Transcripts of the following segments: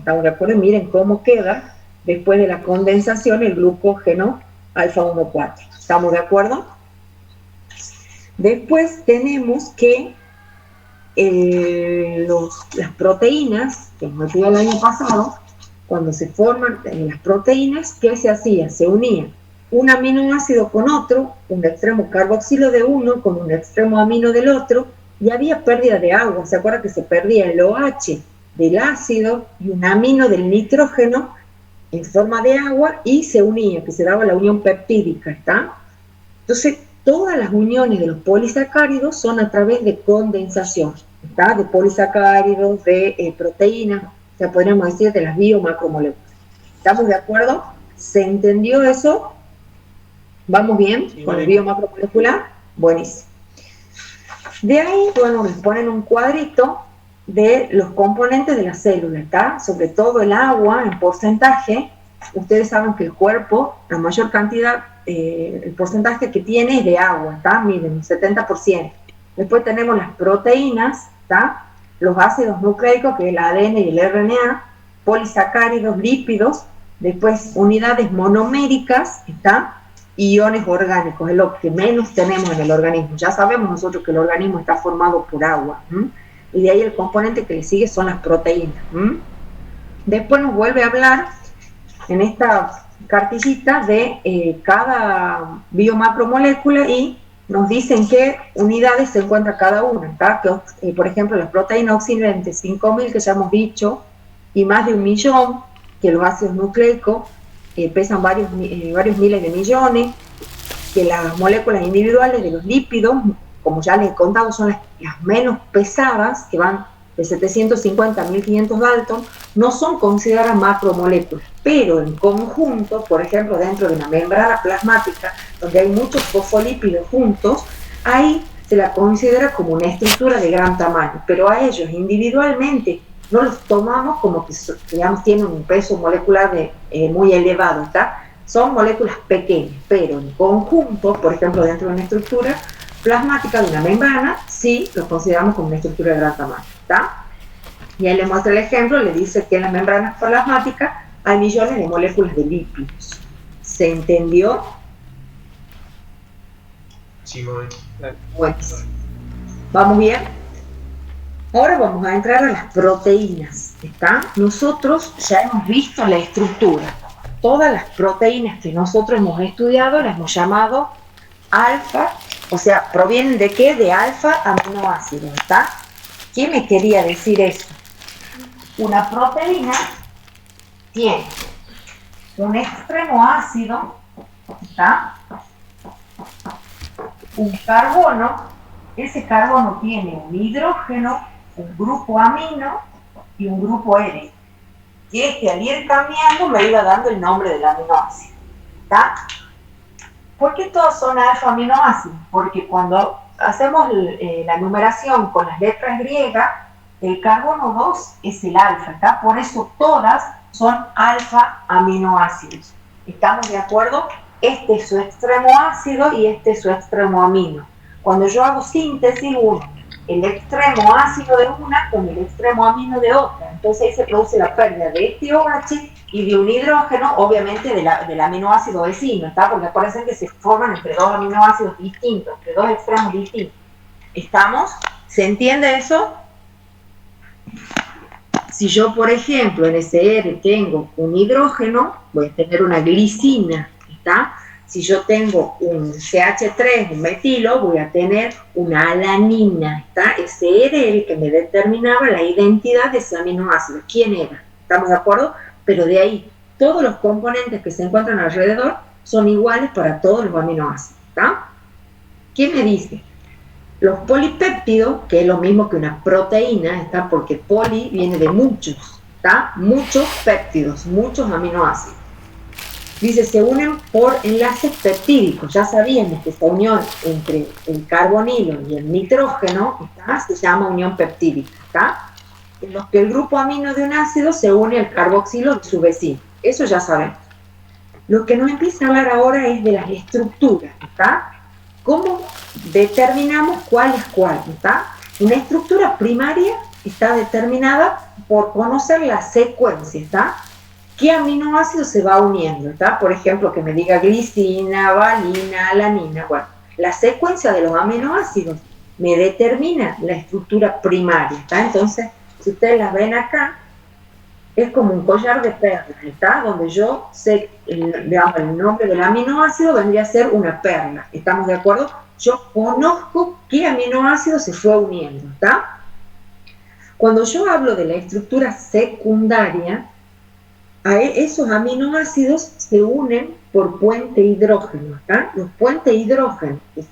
¿Estamos de acuerdo? Miren cómo queda después de la condensación el glucógeno alfa 1,4. ¿Estamos de acuerdo? Después tenemos que las proteínas, que nos decía el año pasado, cuando se forman las proteínas, ¿qué se hacía? Se unía un aminoácido con otro, un extremo carboxilo de uno con un extremo amino del otro, y había pérdida de agua. ¿Se acuerda que se perdía el OH del ácido y un amino del nitrógeno en forma de agua y se unía, que se daba la unión peptídica, ¿está? Entonces, todas las uniones de los polisacáridos son a través de condensación, ¿está? De polisacáridos, de proteínas, o sea, podríamos decir de las biomacromoléculas. ¿Estamos de acuerdo? ¿Se entendió eso? ¿Vamos bien con la biomacromolecular? Buenísimo. De ahí, bueno, les ponen un cuadrito de los componentes de la célula, ¿está? Sobre todo el agua en porcentaje. Ustedes saben que el cuerpo, la mayor cantidad, el porcentaje que tiene es de agua, ¿está? Miren, un 70%. Después tenemos las proteínas, ¿está? Los ácidos nucleicos, que es el ADN y el RNA, polisacáridos, lípidos, después unidades monoméricas, ¿está? Iones orgánicos, es lo que menos tenemos en el organismo. Ya sabemos nosotros que el organismo está formado por agua, y de ahí el componente que le sigue son las proteínas. Después nos vuelve a hablar en esta cartillita de cada biomacromolécula y nos dicen qué unidades se encuentra cada una, ¿tá? Que, por ejemplo, las proteínas oxidantes 5.000, que ya hemos dicho, y más de 1.000.000, que los ácidos nucleicos pesan varios miles de millones, que las moléculas individuales de los lípidos, como ya les he contado, son las menos pesadas, que van de 750 a 1500 Dalton, no son consideradas macromoléculas, pero en conjunto, por ejemplo, dentro de una membrana plasmática, donde hay muchos fosfolípidos juntos, ahí se la considera como una estructura de gran tamaño, pero a ellos individualmente no los tomamos como que, digamos, tienen un peso molecular muy elevado, ¿está? Son moléculas pequeñas, pero en conjunto, por ejemplo, dentro de una estructura plasmática de una membrana, sí lo consideramos como una estructura de gran tamaño, ¿está? Y ahí le muestra el ejemplo, le dice que en la membrana plasmática hay millones de moléculas de lípidos. ¿Se entendió? Sí, muy bien. Bueno, ¿vamos bien? Ahora vamos a entrar a las proteínas, ¿está? Nosotros ya hemos visto la estructura. Todas las proteínas que nosotros hemos estudiado las hemos llamado alfa, o sea, ¿provienen de qué? De alfa aminoácidos, ¿está? ¿Qué me quería decir eso? Una proteína tiene un extremo ácido, ¿está? Un carbono, ese carbono tiene un hidrógeno, un grupo amino y un grupo R, que es que al ir cambiando me iba dando el nombre del aminoácido, ¿está? ¿Por qué todos son alfa aminoácidos? Porque cuando hacemos la numeración con las letras griegas, el carbono 2 es el alfa, ¿está? Por eso todas son alfa aminoácidos. ¿Estamos de acuerdo? Este es su extremo ácido y este es su extremo amino. Cuando yo hago síntesis, uno el extremo ácido de una con el extremo amino de otra. Entonces ahí se produce la pérdida de este OH y de un hidrógeno, obviamente del aminoácido vecino, ¿está? Porque acuérdense que se forman entre dos aminoácidos distintos, entre dos extremos distintos. ¿Estamos? ¿Se entiende eso? Si yo, por ejemplo, en ese R tengo un hidrógeno, voy a tener una glicina, ¿está? Si yo tengo un CH3, un metilo, voy a tener una alanina, ¿está? Ese era el que me determinaba la identidad de ese aminoácido. ¿Quién era? ¿Estamos de acuerdo? Pero de ahí, todos los componentes que se encuentran alrededor son iguales para todos los aminoácidos, ¿está? ¿Qué me dice? Los polipéptidos, que es lo mismo que una proteína, ¿está? Porque poli viene de muchos, ¿está? Muchos péptidos, muchos aminoácidos. Dice, se unen por enlaces peptídicos. Ya sabíamos que esta unión entre el carbonilo y el nitrógeno, ¿está? Se llama unión peptídica, ¿está? En los que el grupo amino de un ácido se une al carboxilo de su vecino. Eso ya sabemos. Lo que nos empieza a hablar ahora es de las estructuras, ¿está? ¿Cómo determinamos cuál es cuál, ¿está? Una estructura primaria está determinada por conocer la secuencia, ¿está? ¿Qué aminoácido se va uniendo? ¿Está? Por ejemplo, que me diga glicina, valina, alanina. Bueno, la secuencia de los aminoácidos me determina la estructura primaria, ¿está? Entonces, si ustedes las ven acá, es como un collar de perlas, ¿está? Donde yo sé, digamos, el nombre del aminoácido vendría a ser una perla, ¿estamos de acuerdo? Yo conozco qué aminoácido se fue uniendo, ¿está? Cuando yo hablo de la estructura secundaria, esos aminoácidos se unen por puente hidrógeno, ¿está? Los puentes hidrógenos que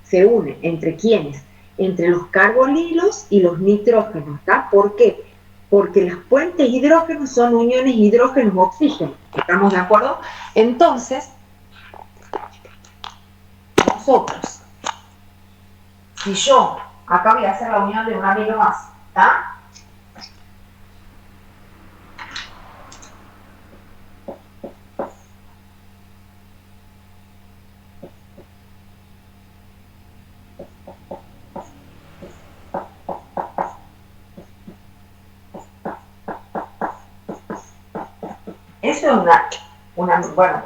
se unen, ¿entre quiénes? Entre los carbonilos y los nitrógenos, ¿está? ¿Por qué? Porque los puentes hidrógenos son uniones hidrógenos-oxígeno, ¿estamos de acuerdo? Entonces, nosotros, si yo, acá voy a hacer la unión de un aminoácido, ¿está? Eso es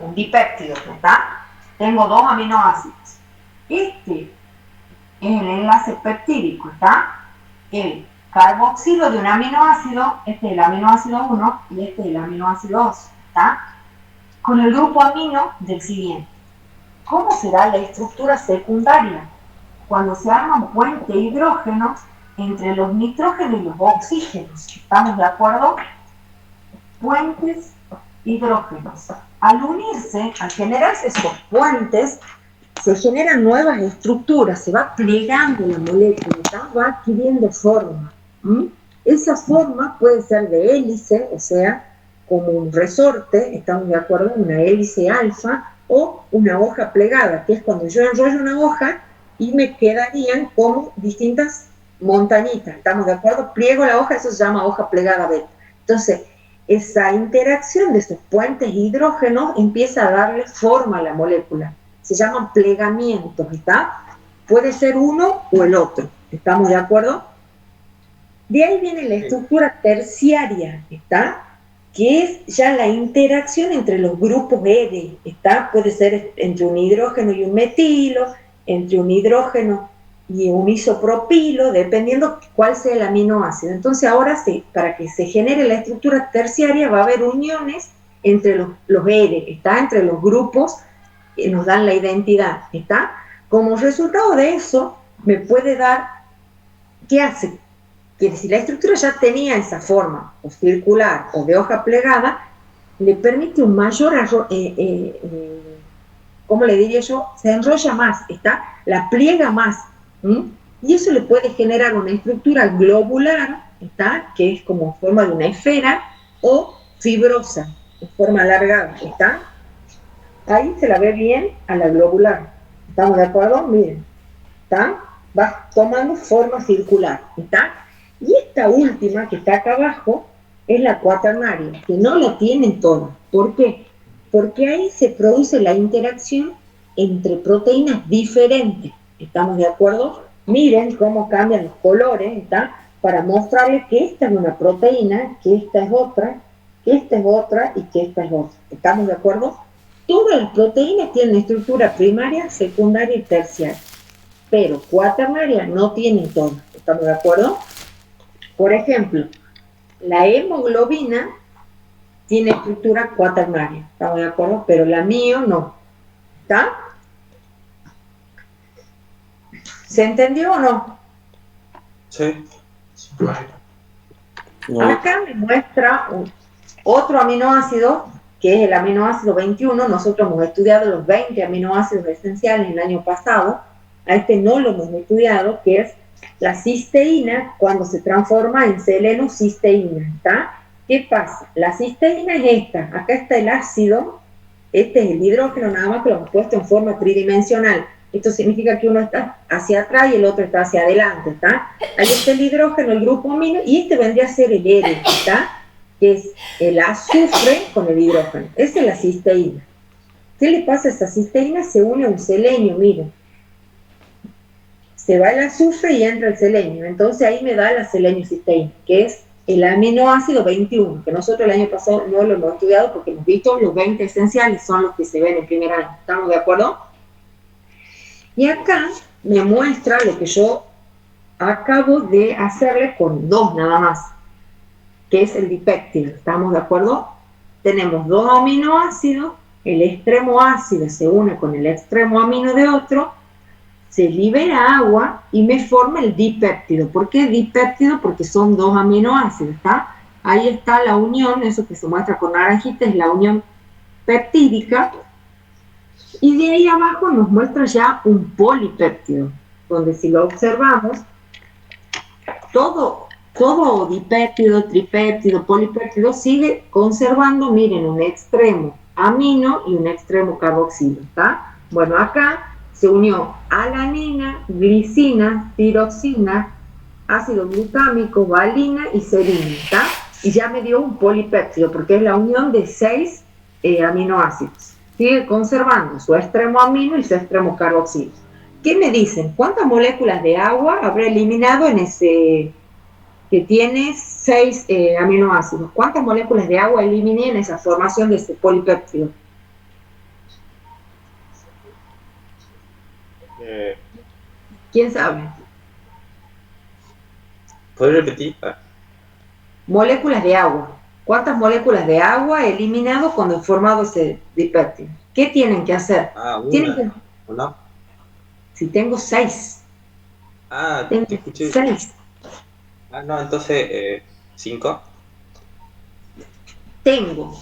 un dipéptido, ¿está? Tengo dos aminoácidos. Este es el enlace peptídico, ¿está? El carboxilo de un aminoácido, este es el aminoácido 1 y este es el aminoácido 2, ¿está? Con el grupo amino del siguiente. ¿Cómo será la estructura secundaria? Cuando se arman puentes hidrógenos entre los nitrógenos y los oxígenos, ¿estamos de acuerdo? Puentes hidrógenos. Al unirse, al generarse esos puentes, se generan nuevas estructuras, se va plegando la molécula, ¿tá? Va adquiriendo forma. Esa forma puede ser de hélice, o sea, como un resorte, estamos de acuerdo, una hélice alfa, o una hoja plegada, que es cuando yo enrollo una hoja y me quedarían como distintas montañitas, ¿estamos de acuerdo? Pliego la hoja, eso se llama hoja plegada beta. Entonces, esa interacción de esos puentes hidrógenos empieza a darle forma a la molécula. Se llaman plegamientos, ¿está? Puede ser uno o el otro, ¿estamos de acuerdo? De ahí viene la estructura terciaria, ¿está? Que es ya la interacción entre los grupos ERE, ¿está? Puede ser entre un hidrógeno y un metilo, entre un hidrógeno y un isopropilo, dependiendo cuál sea el aminoácido. Entonces ahora sí, para que se genere la estructura terciaria va a haber uniones entre los ERE, ¿está? Entre los grupos que nos dan la identidad, ¿está? Como resultado de eso, me puede dar, ¿qué hace? Que si la estructura ya tenía esa forma, o circular, o de hoja plegada, le permite un mayor, ¿cómo le diría yo? Se enrolla más, ¿está? La pliega más, y eso le puede generar una estructura globular, ¿está? Que es como forma de una esfera, o fibrosa, en forma alargada, ¿está? Ahí se la ve bien a la globular, ¿estamos de acuerdo? Miren, ¿está? Va tomando forma circular, ¿está? Y esta última, que está acá abajo, es la cuaternaria, que no la tienen todas. ¿Por qué? Porque ahí se produce la interacción entre proteínas diferentes. ¿Estamos de acuerdo? Miren cómo cambian los colores, ¿está? Para mostrarles que esta es una proteína, que esta es otra, que esta es otra y que esta es otra. ¿Estamos de acuerdo? Todas las proteínas tienen estructura primaria, secundaria y terciaria. Pero cuaternaria no tienen todas. ¿Estamos de acuerdo? Por ejemplo, la hemoglobina tiene estructura cuaternaria, ¿estamos de acuerdo? Pero la mío no, ¿está? ¿Se entendió o no? Sí. Acá me muestra otro aminoácido, que es el aminoácido 21. Nosotros hemos estudiado los 20 aminoácidos esenciales el año pasado. A este no lo hemos estudiado, que es la cisteína, cuando se transforma en selenocisteína, ¿está? ¿Qué pasa? La cisteína es esta, acá está el ácido, este es el hidrógeno, nada más que lo hemos puesto en forma tridimensional. Esto significa que uno está hacia atrás y el otro está hacia adelante, ¿está? Ahí está el hidrógeno, el grupo amino, y este vendría a ser el ERE, ¿está? Que es el azufre con el hidrógeno. Esa es la cisteína. ¿Qué le pasa a esa cisteína? Se une a un selenio, miren. Se va el azufre y entra el selenio. Entonces ahí me da la selenocisteína, que es el aminoácido 21, que nosotros el año pasado no lo hemos estudiado porque hemos visto los 20 esenciales, son los que se ven en primer año. ¿Estamos de acuerdo? Y acá me muestra lo que yo acabo de hacerle con 2 nada más, que es el dipéptido. ¿Estamos de acuerdo? Tenemos 2 aminoácidos, el extremo ácido se une con el extremo amino de otro, se libera agua y me forma el dipéptido. ¿Por qué dipéptido? Porque son 2 aminoácidos, ¿está? Ahí está la unión, eso que se muestra con naranjita es la unión peptídica, y de ahí abajo nos muestra ya un polipéptido, donde si lo observamos, todo dipéptido, tripéptido, polipéptido sigue conservando, miren, un extremo amino y un extremo carboxilo, ¿está? Bueno, acá se unió alanina, glicina, tiroxina, ácido glutámico, valina y serina, ¿está? Y ya me dio un polipéptido, porque es la unión de 6 aminoácidos. Sigue conservando su extremo amino y su extremo carboxilo. ¿Qué me dicen? ¿Cuántas moléculas de agua habrá eliminado en ese que tiene 6 aminoácidos? ¿Cuántas moléculas de agua eliminé en esa formación de ese polipéptido? ¿Quién sabe? ¿Puedes repetir? Moléculas de agua. ¿Cuántas moléculas de agua he eliminado cuando he formado ese dipéptido? ¿Qué tienen que hacer? Tienen que... ¿Una? Si tengo 6. Tengo te escuché. 6. No, entonces, 5. Tengo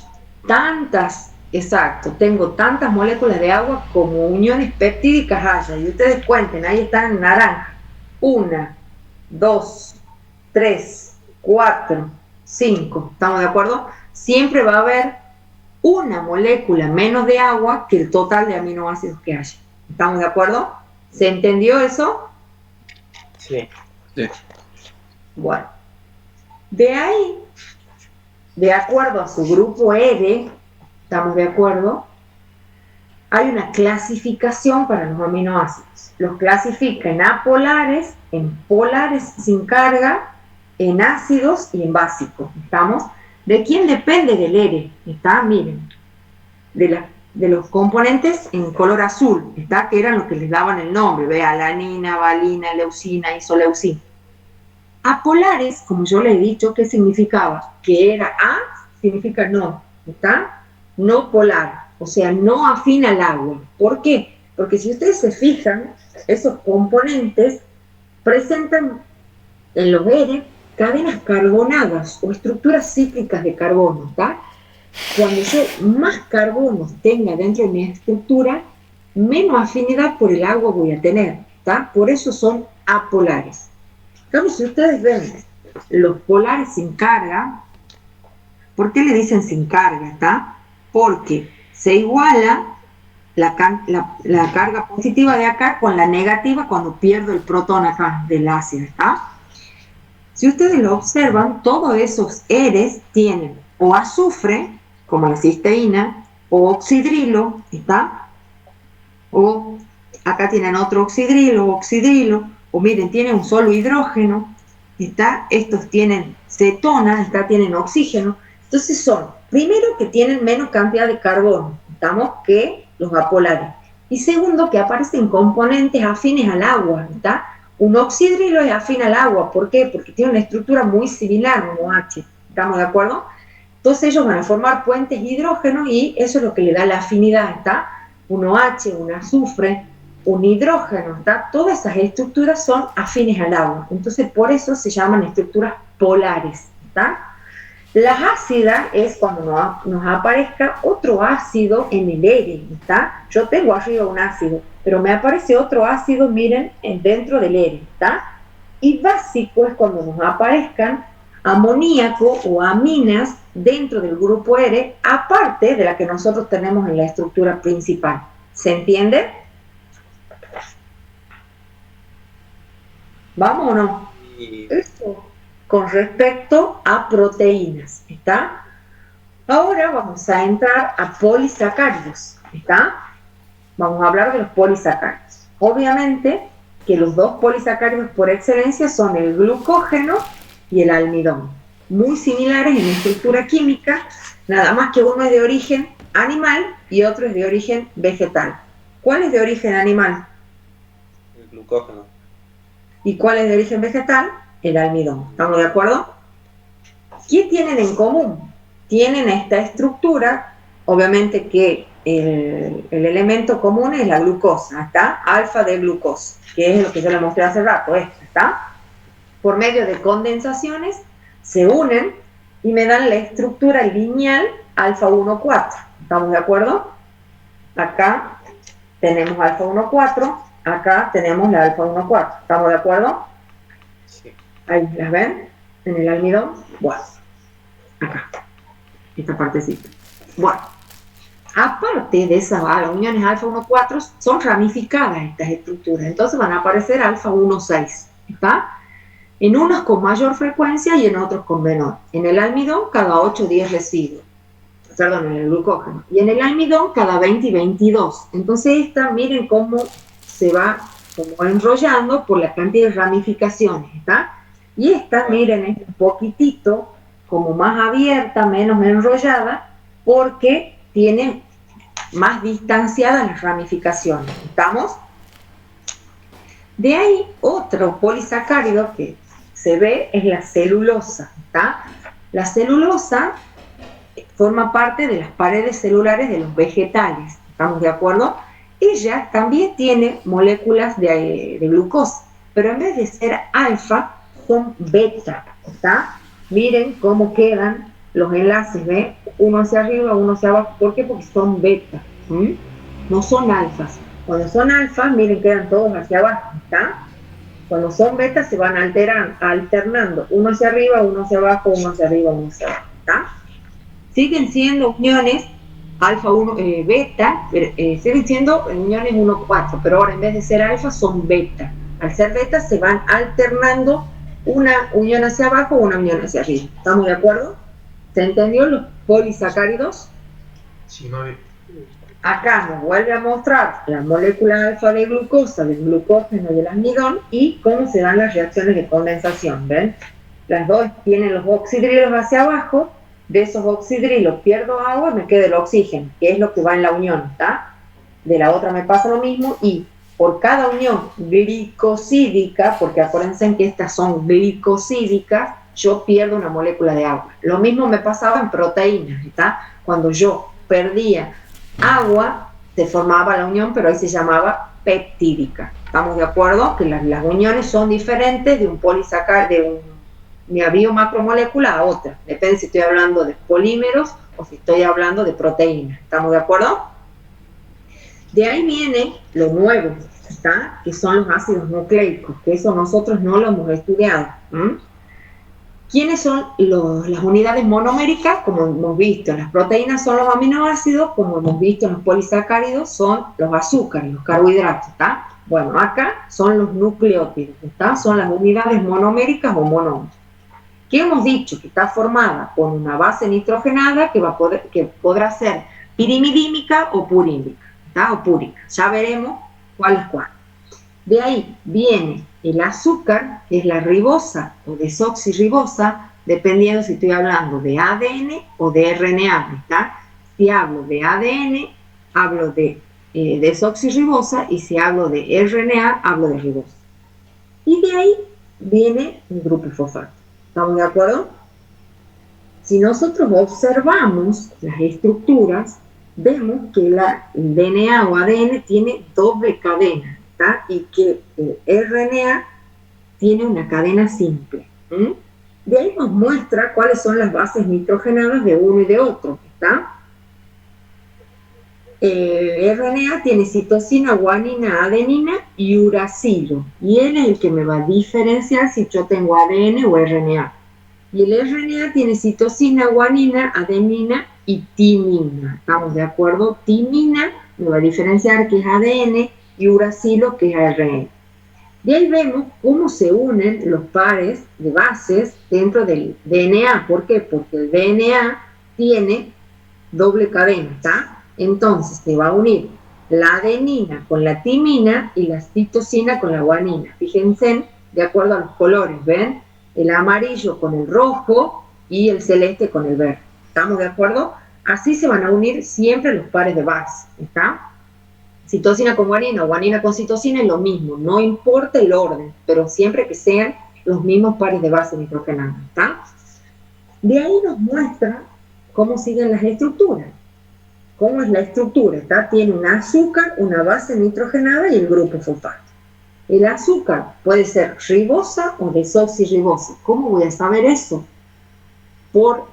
tantas, exacto, tengo tantas moléculas de agua como uniones peptídicas haya. Y ustedes cuenten, ahí están en naranja. 1, 2, 3, 4, 5. ¿Estamos de acuerdo? Siempre va a haber una molécula menos de agua que el total de aminoácidos que haya. ¿Estamos de acuerdo? ¿Se entendió eso? Sí. Bueno, de ahí, de acuerdo a su grupo R, ¿estamos de acuerdo? Hay una clasificación para los aminoácidos. Los clasifica en apolares, en polares sin carga, en ácidos y en básicos. ¿Estamos? ¿De quién depende del R? ¿Está? Miren, de los componentes en color azul, ¿está? Que eran los que les daban el nombre, ve, alanina, valina, leucina, isoleucina. Apolares, como yo les he dicho, ¿qué significaba? Que era A, significa no, ¿está? No polar, o sea, no afín al agua. ¿Por qué? Porque si ustedes se fijan, esos componentes presentan en los R cadenas carbonadas o estructuras cíclicas de carbono, ¿está? Cuando yo más carbonos tenga dentro de mi estructura, menos afinidad por el agua voy a tener, ¿está? Por eso son apolares. Entonces, si ustedes ven los polares sin carga, ¿por qué le dicen sin carga? ¿Está? Porque se iguala la carga positiva de acá con la negativa cuando pierdo el protón acá del ácido, ¿está? Si ustedes lo observan, todos esos Eres tienen o azufre, como la cisteína, o oxidrilo, ¿está? O acá tienen otro oxidrilo, o miren, tienen un solo hidrógeno, ¿está? Estos tienen cetonas, ¿está? Tienen oxígeno. Entonces son, primero, que tienen menos cantidad de carbono, ¿estamos? Que los apolares. Y segundo, que aparecen componentes afines al agua, ¿está? Un oxidrilo es afín al agua. ¿Por qué? Porque tiene una estructura muy similar, un OH. ¿Estamos de acuerdo? Entonces ellos van a formar puentes hidrógenos y eso es lo que le da la afinidad, ¿está? Un OH, un azufre, un hidrógeno, ¿está? Todas esas estructuras son afines al agua. Entonces por eso se llaman estructuras polares, ¿está? Las ácidas es cuando nos aparezca otro ácido en el R, ¿está? Yo tengo arriba un ácido, pero me aparece otro ácido, miren, dentro del R, ¿está? Y básico es cuando nos aparezcan amoníaco o aminas dentro del grupo R, aparte de la que nosotros tenemos en la estructura principal. ¿Se entiende? ¿Vamos o no? Esto con respecto a proteínas, ¿está? Ahora vamos a entrar a polisacáridos, ¿está? Vamos a hablar de los polisacáridos. Obviamente que los dos polisacáridos por excelencia son el glucógeno y el almidón. muy similares en estructura química, nada más que uno es de origen animal y otro es de origen vegetal. ¿Cuál es de origen animal? El glucógeno. ¿Y cuál es de origen vegetal? El almidón. ¿Estamos de acuerdo? ¿Qué tienen en común? Tienen esta estructura, obviamente que el elemento común es la glucosa, ¿está? Alfa de glucosa, que es lo que yo le mostré hace rato, esto, ¿está? Por medio de condensaciones se unen y me dan la estructura lineal alfa 1,4. ¿Estamos de acuerdo? Acá tenemos alfa 1,4, acá tenemos la alfa 1,4. ¿Estamos de acuerdo? Sí. Ahí las ven, en el almidón. Bueno, acá, esta partecita. Bueno, aparte de esas uniones alfa 1,4, son ramificadas estas estructuras, entonces van a aparecer alfa 1,6, ¿está? En unos con mayor frecuencia y en otros con menor. En el almidón cada 8 o 10 residuos, perdón, en el glucógeno, y en el almidón cada 20 y 22. Entonces esta, miren cómo se va como enrollando por la cantidad de ramificaciones, ¿está? Y esta, miren, es un poquitito como más abierta, menos enrollada, porque tiene más distanciadas las ramificaciones. ¿Estamos? De ahí, otro polisacárido que se ve es la celulosa, ¿está? La celulosa forma parte de las paredes celulares de los vegetales, ¿estamos de acuerdo? Ella también tiene moléculas de glucosa, pero en vez de ser alfa, son beta, ¿está? Miren cómo quedan los enlaces, ¿ve? Uno hacia arriba, uno hacia abajo. ¿Por qué? Porque son beta, ¿m? No son alfas. Cuando son alfas, miren, quedan todos hacia abajo, ¿está? Cuando son betas se van alternando, uno hacia arriba, uno hacia abajo, uno hacia arriba, uno hacia abajo, ¿está? Siguen siendo uniones alfa 1, beta, siguen siendo uniones 1,4, pero ahora en vez de ser alfa son beta. Al ser beta se van alternando una unión hacia abajo o una unión hacia arriba. ¿Estamos de acuerdo? ¿Se entendió los polisacáridos? Sí, Mavi. Acá nos vuelve a mostrar la molécula alfa de glucosa, del glucógeno y del almidón y cómo se dan las reacciones de condensación. ¿Ven? Las dos tienen los oxidrilos hacia abajo. De esos oxidrilos pierdo agua y me queda el oxígeno, que es lo que va en la unión, ¿está? De la otra me pasa lo mismo y por cada unión glicosídica, porque acuérdense que estas son glicosídicas, yo pierdo una molécula de agua. Lo mismo me pasaba en proteínas, ¿está? Cuando yo perdía agua, se formaba la unión, pero ahí se llamaba peptídica. ¿Estamos de acuerdo? Que las uniones son diferentes de un polisacárido, de una biomacromolécula a otra. Depende si estoy hablando de polímeros o si estoy hablando de proteínas. ¿Estamos de acuerdo? De ahí viene lo nuevo, ¿está? Que son los ácidos nucleicos, que eso nosotros no lo hemos estudiado. ¿Quiénes son las unidades monoméricas? Como hemos visto, las proteínas son los aminoácidos, como hemos visto en los polisacáridos son los azúcares, los carbohidratos, ¿está? Bueno, acá son los nucleótidos, ¿está? Son las unidades monoméricas o monómeros. ¿Qué hemos dicho? Que está formada por una base nitrogenada que podrá ser pirimidímica o purímica, ¿está? O púrica. Ya veremos cuál es cuál. De ahí viene el azúcar, que es la ribosa o desoxirribosa, dependiendo si estoy hablando de ADN o de RNA, ¿está? Si hablo de ADN, hablo de desoxirribosa, y si hablo de RNA, hablo de ribosa. Y de ahí viene el grupo fosfato. ¿Estamos de acuerdo? Si nosotros observamos las estructuras, vemos que el DNA o ADN tiene doble cadena, ¿está? Y que el RNA tiene una cadena simple. De ahí nos muestra cuáles son las bases nitrogenadas de uno y de otro, ¿está? El RNA tiene citosina, guanina, adenina y uracilo. Y él es el que me va a diferenciar si yo tengo ADN o RNA. Y el RNA tiene citosina, guanina, adenina y timina. ¿Estamos de acuerdo? Timina me va a diferenciar que es ADN y uracilo que es ARN. De ahí vemos cómo se unen los pares de bases dentro del DNA. ¿Por qué? Porque el DNA tiene doble cadena, ¿está? Entonces se va a unir la adenina con la timina y la citosina con la guanina. Fíjense de acuerdo a los colores, ¿ven? El amarillo con el rojo y el celeste con el verde. ¿Estamos de acuerdo? Así se van a unir siempre los pares de base, ¿está? Citosina con guanina o guanina con citosina es lo mismo, no importa el orden, pero siempre que sean los mismos pares de base nitrogenada, ¿está? De ahí nos muestra cómo siguen las estructuras. ¿Cómo es la estructura? ¿Está? Tiene un azúcar, una base nitrogenada y el grupo fosfato. El azúcar puede ser ribosa o desoxirribosa. ¿Cómo voy a saber eso? Por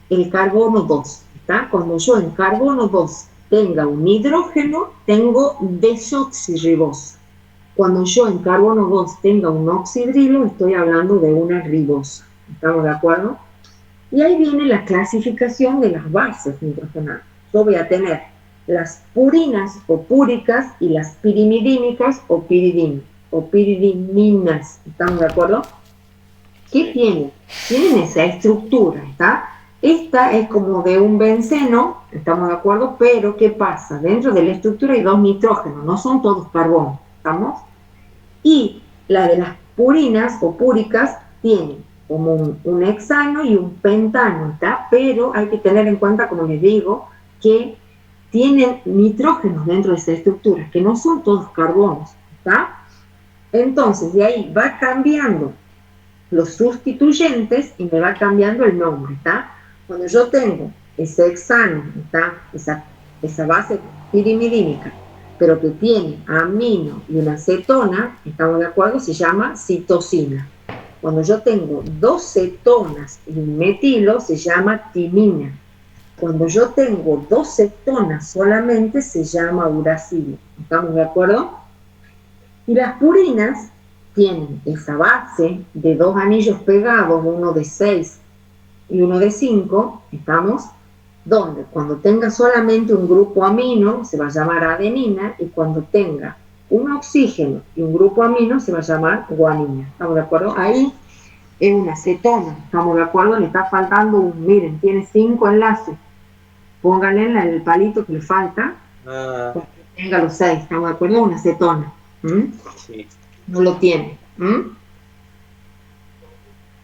el carbono 2. ¿Está? Cuando yo en carbono 2 tenga un hidrógeno, tengo desoxirribosa. Cuando yo en carbono 2 tenga un oxidrilo, estoy hablando de una ribosa. ¿Estamos de acuerdo? Y ahí viene la clasificación de las bases nitrogenadas. Yo voy a tener las purinas o púricas y las pirimidínicas o piridininas. ¿Estamos de acuerdo? ¿Qué tienen? Tienen esa estructura, ¿está? Esta es como de un benceno, ¿estamos de acuerdo? Pero, ¿qué pasa? Dentro de la estructura hay dos nitrógenos, no son todos carbonos, ¿estamos? Y la de las purinas o púricas tienen como un hexano y un pentano, ¿está? Pero hay que tener en cuenta, como les digo, que tienen nitrógenos dentro de esa estructura, que no son todos carbonos, ¿está? Entonces, de ahí va cambiando los sustituyentes y me va cambiando el nombre, ¿está? Cuando yo tengo ese hexano, ¿está? Esa base pirimidínica, pero que tiene amino y una cetona, ¿estamos de acuerdo? Se llama citosina. Cuando yo tengo dos cetonas y un metilo, se llama timina. Cuando yo tengo dos cetonas solamente, se llama uracilo. ¿Estamos de acuerdo? Y las purinas tienen esa base de dos anillos pegados, uno de 6 y uno de 5, ¿estamos? Donde cuando tenga solamente un grupo amino, se va a llamar adenina, y cuando tenga un oxígeno y un grupo amino, se va a llamar guanina. ¿Estamos de acuerdo? Ahí es una cetona, ¿estamos de acuerdo? Le está faltando miren, tiene 5 enlaces. Pónganle en el palito que le falta, para que tenga los 6, ¿estamos de acuerdo? Una cetona. Sí. No lo tiene.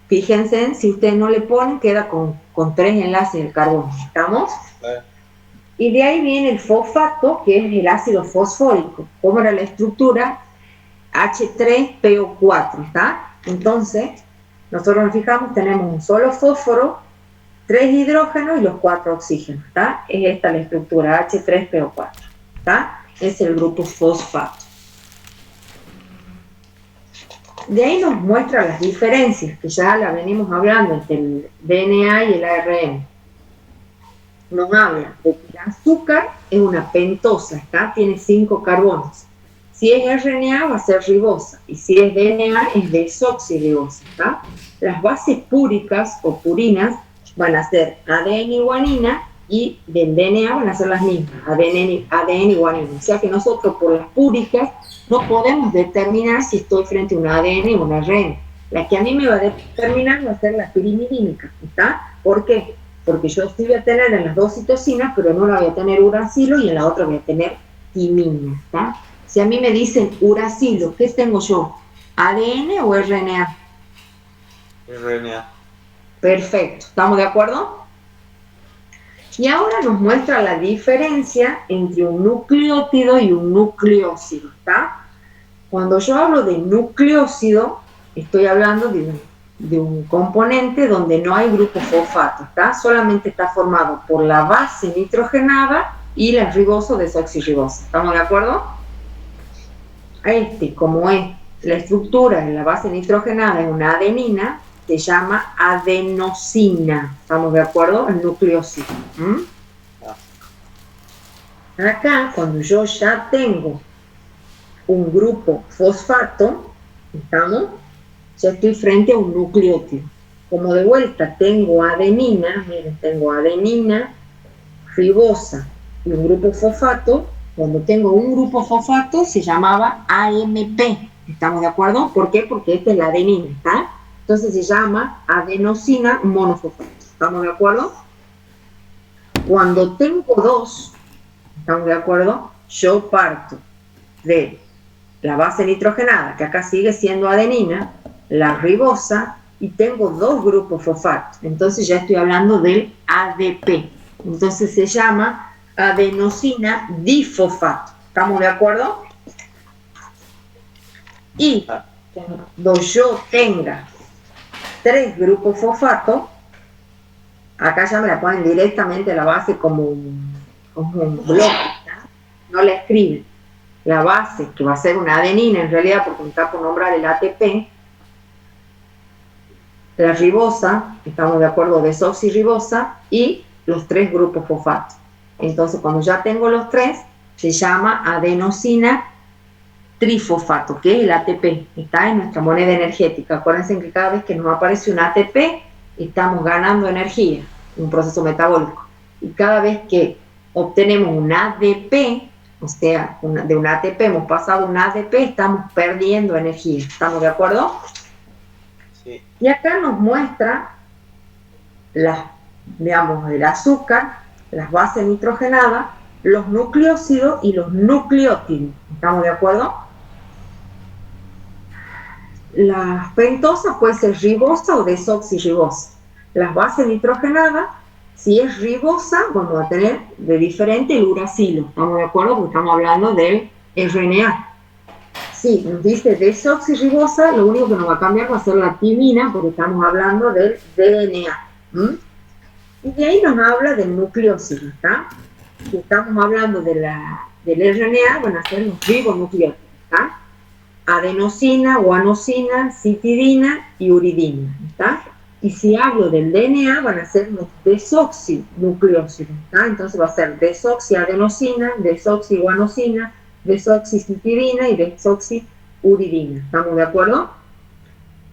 Fíjense, si ustedes no le ponen, queda con 3 enlaces del carbono, ¿estamos? Y de ahí viene el fosfato, que es el ácido fosfórico. ¿Cómo era la estructura? H3PO4, ¿está? Entonces, nosotros nos fijamos, tenemos un solo fósforo, 3 hidrógenos y los 4 oxígenos, ¿está? Es esta la estructura, H3PO4, ¿está? Es el grupo fosfato. De ahí nos muestra las diferencias, que ya la venimos hablando entre el DNA y el ARN. Nos habla de que el azúcar es una pentosa, ¿está? Tiene 5 carbonos. Si es RNA va a ser ribosa, y si es DNA es desoxirribosa, ¿está? Las bases púricas o purinas van a ser ADN y guanina, y del DNA van a ser las mismas, ADN y guanina. O sea que nosotros por las púricas no podemos determinar si estoy frente a un ADN o un ARN. La que a mí me va a determinar va a ser la pirimidínica, ¿está? ¿Por qué? Porque yo sí voy a tener en las dos citosinas, pero no la voy a tener uracilo, y en la otra voy a tener timina, ¿está? Si a mí me dicen uracilo, ¿qué tengo yo? ¿ADN o RNA? RNA. Perfecto, ¿estamos de acuerdo? Y ahora nos muestra la diferencia entre un nucleótido y un nucleósido, ¿está? Cuando yo hablo de nucleósido, estoy hablando de un componente donde no hay grupo fosfato, ¿está? Solamente está formado por la base nitrogenada y la ribosa o desoxirribosa. ¿Estamos de acuerdo? Como es la estructura de la base nitrogenada, es una adenina, se llama adenosina. ¿Estamos de acuerdo? El nucleósido. Acá, cuando yo ya tengo un grupo fosfato, ¿estamos? Ya estoy frente a un nucleótido. Como de vuelta tengo adenina, miren, tengo adenina, ribosa y un grupo fosfato. Cuando tengo un grupo fosfato se llamaba AMP. ¿Estamos de acuerdo? ¿Por qué? Porque esta es la adenina, ¿está? Entonces se llama adenosina monofosfato. ¿Estamos de acuerdo? Cuando tengo dos, ¿estamos de acuerdo? Yo parto de la base nitrogenada, que acá sigue siendo adenina, la ribosa y tengo 2 grupos fosfato. Entonces ya estoy hablando del ADP. Entonces se llama adenosina difosfato. ¿Estamos de acuerdo? Y cuando yo tenga 3 grupos fosfato, acá ya me la ponen directamente a la base como un bloque, no la escriben. La base, que va a ser una adenina en realidad, porque está por nombrar el ATP, la ribosa, estamos de acuerdo, desoxirribosa, y los 3 grupos fosfato. Entonces, cuando ya tengo los 3, se llama adenosina trifosfato, que es el ATP, está en nuestra moneda energética. Acuérdense que cada vez que nos aparece un ATP, estamos ganando energía, un proceso metabólico. Y cada vez que obtenemos un ADP, o sea, de un ATP hemos pasado a un ADP, estamos perdiendo energía. ¿Estamos de acuerdo? Sí. Y acá nos muestra digamos, el azúcar, las bases nitrogenadas, los nucleósidos y los nucleótidos. ¿Estamos de acuerdo? La pentosa puede ser ribosa o desoxirribosa. Las bases nitrogenadas, si es ribosa, vamos a tener de diferente el uracilo. ¿Estamos de acuerdo? Porque estamos hablando del RNA. Si nos dice desoxirribosa, lo único que nos va a cambiar va a ser la timina, porque estamos hablando del DNA. Y de ahí nos habla del nucleósido, ¿está? Si estamos hablando del RNA, van a ser los ribonucleótidos, ¿está? Adenosina, guanosina, citidina y uridina, ¿está? Y si hablo del DNA, van a ser los desoxinucleósidos, ¿está? Entonces va a ser desoxiadenosina, desoxiguanosina, desoxicitidina y desoxiuridina. ¿Estamos de acuerdo?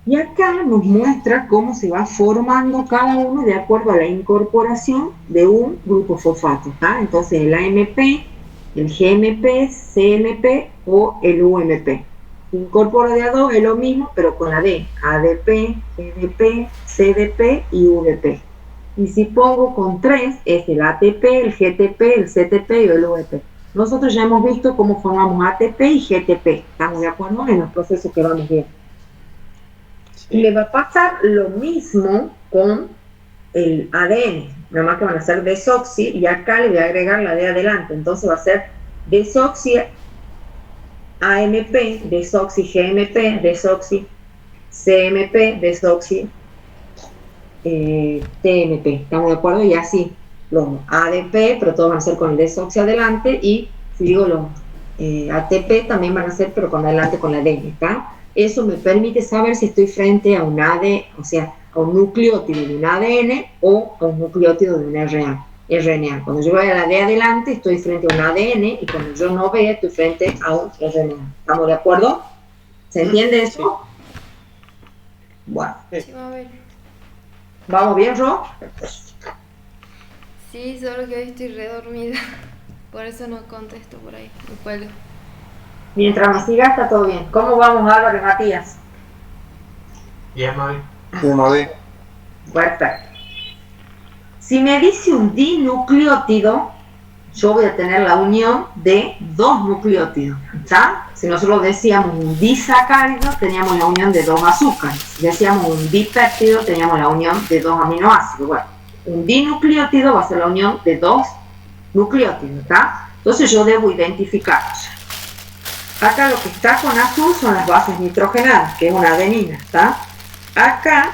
Y acá nos muestra cómo se va formando cada uno de acuerdo a la incorporación de un grupo fosfato, ¿está? Entonces el AMP, el GMP, CMP o el UMP. Incorporo de a 2 es lo mismo, pero con la D, ADP, GDP, CDP y VP. Y si pongo con 3, es el ATP, el GTP, el CTP y el VP. Nosotros ya hemos visto cómo formamos ATP y GTP. ¿Estamos de acuerdo en los procesos que vamos viendo? Y le va a pasar lo mismo con el ADN, nada más que van a ser desoxi, y acá le voy a agregar la D adelante. Entonces va a ser desoxi AMP, desoxi GMP, desoxi CMP, desoxi TMP. ¿Estamos de acuerdo? Y así, los ADP, pero todos van a ser con el desoxi adelante, y si digo los ATP también van a ser, pero con adelante con la D, ¿está? Eso me permite saber si estoy frente a un o sea, a un nucleótido de un ADN o a un nucleótido de un RNA. Cuando yo vea la D adelante, estoy frente a un ADN, y cuando yo no vea, estoy frente a un RNA. ¿Estamos de acuerdo? ¿Se entiende eso? Bueno. Sí, va a ver. ¿Vamos bien, Ro? Sí, solo que hoy estoy redormida. Por eso no contesto por ahí. Me cuelgo. Mientras me siga, está todo bien. ¿Cómo vamos, Álvaro y Matías? Bien, Mavi. Bien, Mavi. Perfecto. Si me dice un dinucleótido, yo voy a tener la unión de 2 nucleótidos, ¿está? Si nosotros decíamos un disacárido, teníamos la unión de 2 azúcares. Si decíamos un dipéptido, teníamos la unión de 2 aminoácidos. Bueno, un dinucleótido va a ser la unión de 2 nucleótidos, ¿está? Entonces yo debo identificarlos. Acá lo que está con azul son las bases nitrogenadas, que es una adenina, ¿está? Acá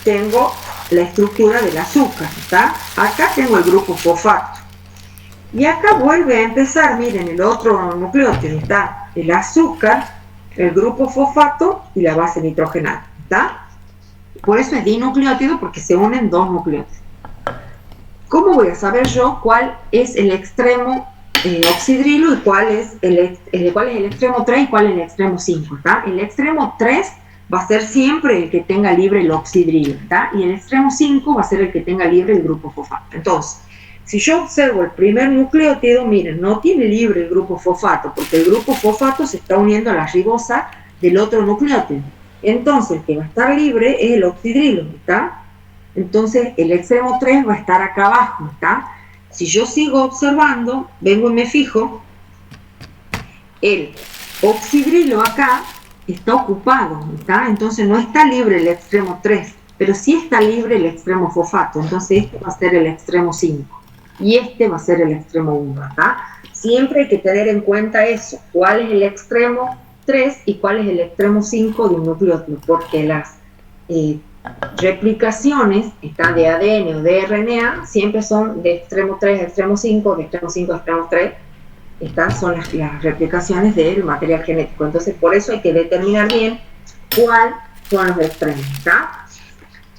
tengo la estructura del azúcar, ¿está? Acá tengo el grupo fosfato. Y acá vuelve a empezar, miren, el otro nucleótido, está el azúcar, el grupo fosfato y la base nitrogenada, ¿está? Por eso es dinucleótido, porque se unen 2 nucleótidos. ¿Cómo voy a saber yo cuál es el extremo oxidrilo y cuál es el extremo 3 y cuál es el extremo 5, ¿está? El extremo 3 va a ser siempre el que tenga libre el oxidrilo, ¿está? Y el extremo 5 va a ser el que tenga libre el grupo fosfato. Entonces, si yo observo el primer nucleótido, miren, no tiene libre el grupo fosfato, porque el grupo fosfato se está uniendo a la ribosa del otro nucleótido. Entonces, el que va a estar libre es el oxidrilo, ¿está? Entonces, el extremo 3 va a estar acá abajo, ¿está? Si yo sigo observando, vengo y me fijo, el oxidrilo acá está ocupado, ¿está? Entonces no está libre el extremo 3, pero sí está libre el extremo fosfato, entonces este va a ser el extremo 5 y este va a ser el extremo 1, ¿está? Siempre hay que tener en cuenta eso, cuál es el extremo 3 y cuál es el extremo 5 de un nucleótido, porque las replicaciones están de ADN o de RNA, siempre son de extremo 3 a extremo 5, de extremo 5 a extremo 3. Estas son las replicaciones del material genético. Entonces, por eso hay que determinar bien cuáles son los extremos, ¿está?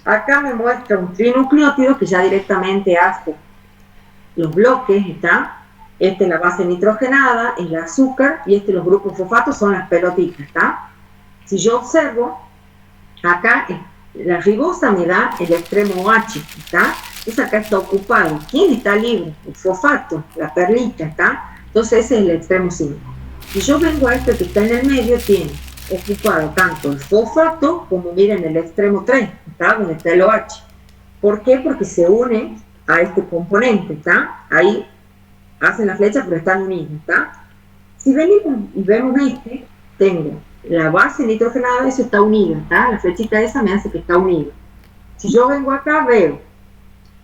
Acá me muestra un trinucleótido que ya directamente hace los bloques, ¿está? Este es la base nitrogenada, es el azúcar, y los grupos fosfatos son las pelotitas, ¿está? Si yo observo, acá la ribosa me da el extremo OH, ¿está? Entonces acá está ocupado. ¿Quién está libre? El fosfato, la perlita, ¿está? Entonces ese es el extremo 5. Si yo vengo a este que está en el medio, tiene ocupado tanto el fosfato como, miren, el extremo 3, ¿está? Donde está el OH. ¿Por qué? Porque se une a este componente, ¿está? Ahí hacen la flecha, pero están unidos, ¿está? Si venimos y vemos tengo la base nitrogenada, eso está unido, ¿está? La flechita esa me hace que está unido. Si yo vengo acá, veo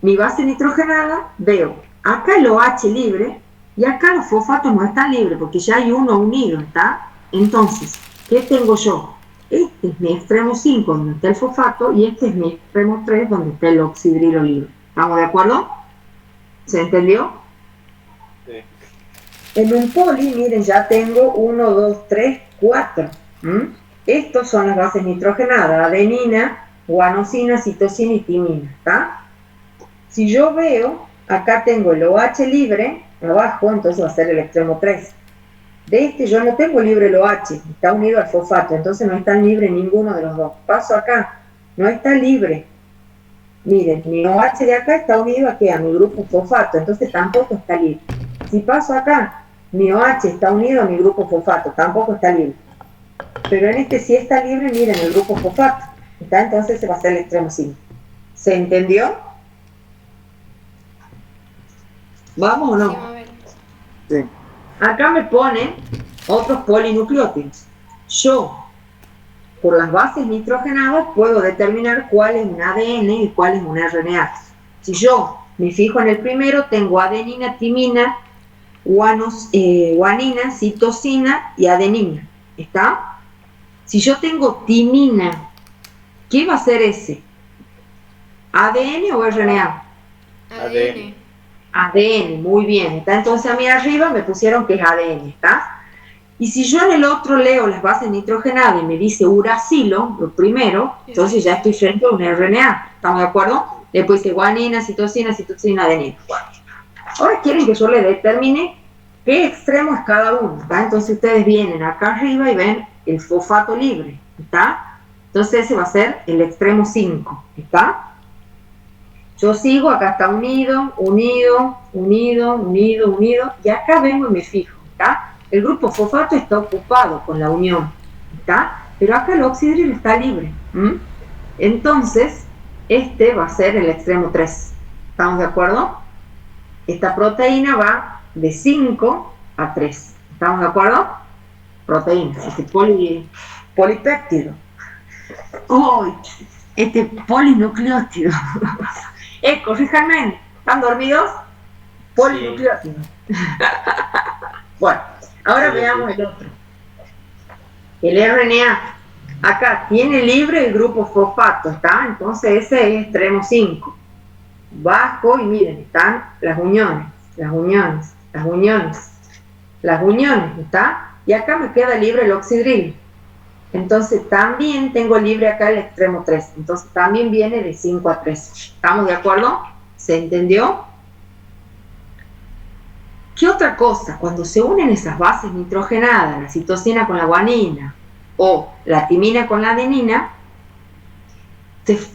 mi base nitrogenada, veo acá el OH libre, y acá los fosfatos no están libres, porque ya hay uno unido, ¿está? Entonces, ¿qué tengo yo? Este es mi extremo 5, donde está el fosfato, y este es mi extremo 3, donde está el oxidrilo libre. ¿Estamos de acuerdo? ¿Se entendió? Sí. En un poli, miren, ya tengo 1, 2, 3, 4. Estos son las bases nitrogenadas, adenina, guanosina, citosina y timina, ¿está? Si yo veo, acá tengo el OH libre, abajo, entonces va a ser el extremo 3. De yo no tengo libre el OH, está unido al fosfato, entonces no está libre ninguno de los dos. Paso acá, no está libre. Miren, mi OH de acá está unido aquí a mi grupo fosfato, entonces tampoco está libre. Si paso acá, mi OH está unido a mi grupo fosfato, tampoco está libre. Pero en sí está libre, miren, el grupo fosfato, ¿está? Entonces se va a hacer el extremo 5. ¿Se entendió? ¿Vamos o no? Sí. Acá me ponen otros polinucleótidos. Yo, por las bases nitrogenadas, puedo determinar cuál es un ADN y cuál es un RNA. Si yo me fijo en el primero, tengo adenina, timina, guanina, citosina y adenina. ¿Está? Si yo tengo timina, ¿qué va a ser ese? ¿ADN o RNA? ADN. ADN, muy bien. ¿Está? Entonces a mí arriba me pusieron que es ADN, ¿está? Y si yo en el otro leo las bases nitrogenadas y me dice uracilo, lo primero, entonces ya estoy frente a un RNA. ¿Estamos de acuerdo? Después dice guanina, citosina, adenina. Ahora quieren que yo le determine qué extremo es cada uno, ¿está? Entonces ustedes vienen acá arriba y ven el fosfato libre, ¿está? Entonces ese va a ser el extremo 5, ¿está? Yo sigo, acá está unido, unido, unido, unido, unido, y acá vengo y me fijo, ¿está? El grupo fosfato está ocupado con la unión, ¿está? Pero acá el oxidrilo está libre. Entonces, este va a ser el extremo 3. ¿Estamos de acuerdo? Esta proteína va de 5 a 3. ¿Estamos de acuerdo? Proteína, este polipéptido. ¡Oh! Este polinucleótido. Corríjanme, ¿están dormidos? Polinucleótido. Sí. Bueno, ahora veamos el otro. El RNA. Acá tiene libre el grupo fosfato, ¿está? Entonces ese es extremo 5. Bajo y miren, están las uniones, las uniones, las uniones, las uniones, ¿está? Y acá me queda libre el oxidrilo. Entonces también tengo libre acá el extremo 3. Entonces también viene de 5 a 3. ¿Estamos de acuerdo? ¿Se entendió? ¿Qué otra cosa? Cuando se unen esas bases nitrogenadas, la citosina con la guanina o la timina con la adenina,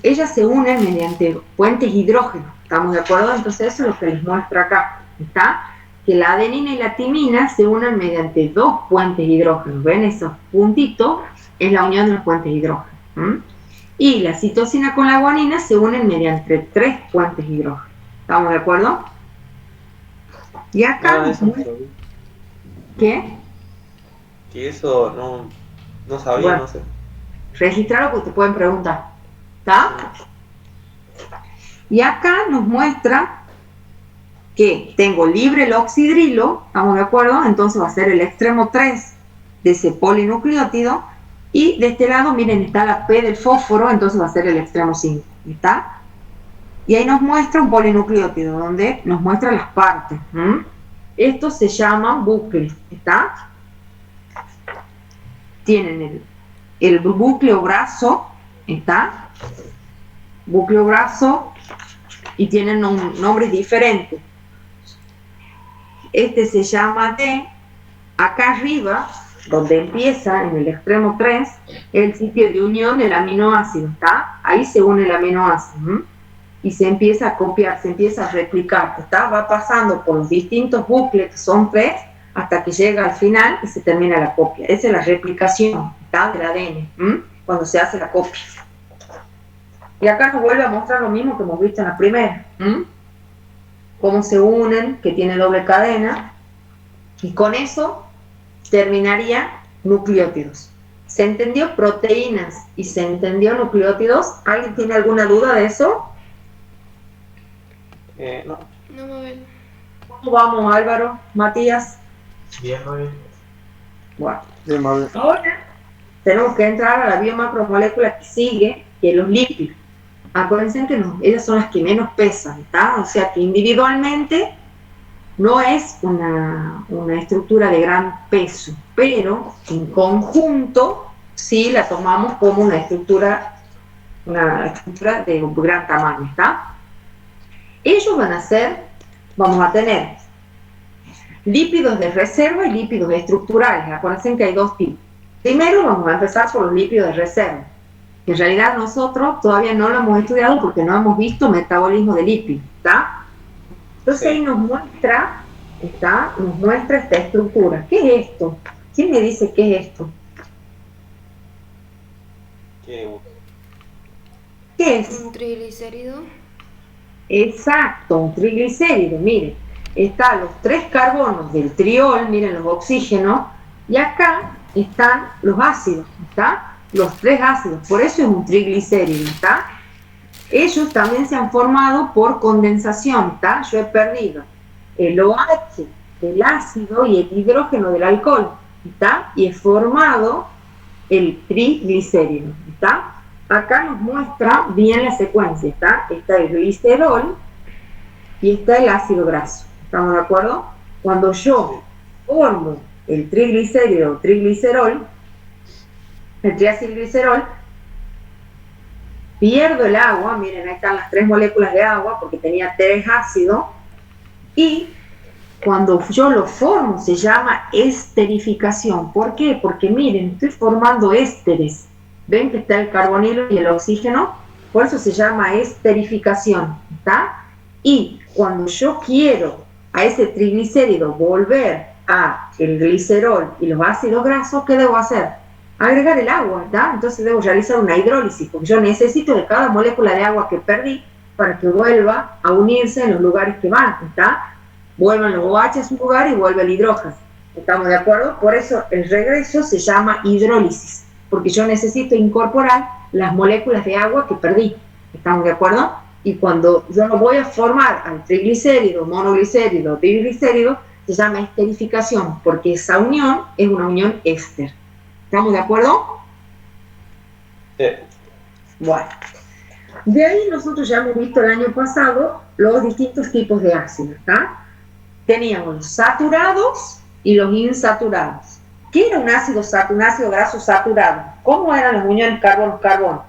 ellas se unen mediante puentes hidrógenos. ¿Estamos de acuerdo? Entonces eso es lo que les muestro acá. ¿Está? Que la adenina y la timina se unen mediante 2 puentes hidrógenos. ¿Ven esos puntitos? Es la unión de los puentes hidrógenos. Y la citosina con la guanina se unen mediante 3 puentes hidrógenos. ¿Estamos de acuerdo? Y acá... ¿Qué? Que eso no sabía, bueno, no sé. Registrarlo porque te pueden preguntar. ¿Está? Y acá nos muestra que tengo libre el oxidrilo, ¿estamos de acuerdo? Entonces va a ser el extremo 3 de ese polinucleótido. Y de este lado, miren, está la P del fósforo, entonces va a ser el extremo 5. ¿Está? Y ahí nos muestra un polinucleótido, donde nos muestra las partes. Estos se llaman bucles. ¿Está? Tienen el búcleo graso, ¿está? Búcleo graso, y tienen nombres diferentes. Este se llama D. Acá arriba, donde empieza en el extremo 3, el sitio de unión del aminoácido, ¿está? Ahí se une el aminoácido, y se empieza a copiar, se empieza a replicar, ¿está? Va pasando por los distintos bucles, que son 3, hasta que llega al final y se termina la copia. Esa es la replicación, ¿está? Del ADN, cuando se hace la copia. Y acá nos vuelve a mostrar lo mismo que hemos visto en la primera, cómo se unen, que tiene doble cadena, y con eso terminaría nucleótidos. ¿Se entendió proteínas y se entendió nucleótidos? ¿Alguien tiene alguna duda de eso? No. No, Mabel. ¿Cómo vamos, Álvaro? Matías. Bien, Mabel. Bueno. Bien, Mabel. Ahora tenemos que entrar a la biomacromolécula que sigue, que es los lípidos. Acuérdense que ellas son las que menos pesan, ¿está? O sea que individualmente no es una estructura de gran peso, pero en conjunto sí la tomamos como una estructura de un gran tamaño, ¿está? Ellos vamos a tener lípidos de reserva y lípidos estructurales. Acuérdense que hay dos tipos. Primero vamos a empezar por los lípidos de reserva, que en realidad nosotros todavía no lo hemos estudiado porque no hemos visto metabolismo de lípidos, ¿está? Entonces ahí nos muestra esta estructura. ¿Qué es esto? ¿Quién me dice qué es esto? ¿Qué es? Un triglicérido. Exacto, un triglicérido. Miren, están los 3 carbonos del triol, miren los oxígenos, y acá están los ácidos, ¿está? Los 3 ácidos, por eso es un triglicérido, ¿está? Ellos también se han formado por condensación, ¿está? Yo he perdido el OH del ácido y el hidrógeno del alcohol, ¿está? Y he formado el triglicérido, ¿está? Acá nos muestra bien la secuencia, ¿está? Está el glicerol y está el ácido graso, ¿estamos de acuerdo? Cuando yo formo el triglicérido o triglicerol, el triacilglicerol, pierdo el agua, miren, ahí están las 3 moléculas de agua porque tenía 3 ácidos, y cuando yo lo formo se llama esterificación. ¿Por qué? Porque miren, estoy formando ésteres. ¿Ven que está el carbonilo y el oxígeno? Por eso se llama esterificación, ¿está? Y cuando yo quiero a ese triglicérido volver a el glicerol y los ácidos grasos, ¿qué debo hacer? Agregar el agua, ¿está? Entonces debo realizar una hidrólisis, porque yo necesito de cada molécula de agua que perdí para que vuelva a unirse en los lugares que van, ¿está? Vuelven los OH a su lugar y vuelve el hidrógeno. ¿Estamos de acuerdo? Por eso el regreso se llama hidrólisis, porque yo necesito incorporar las moléculas de agua que perdí. ¿Estamos de acuerdo? Y cuando yo no voy a formar al triglicérido, monoglicérido, triglicérido, se llama esterificación, porque esa unión es una unión éster. ¿Estamos de acuerdo? Sí. Bueno. De ahí nosotros ya hemos visto el año pasado los distintos tipos de ácidos, ¿está? Teníamos los saturados y los insaturados. ¿Qué era un ácido graso saturado? ¿Cómo eran las uniones carbono-carbono?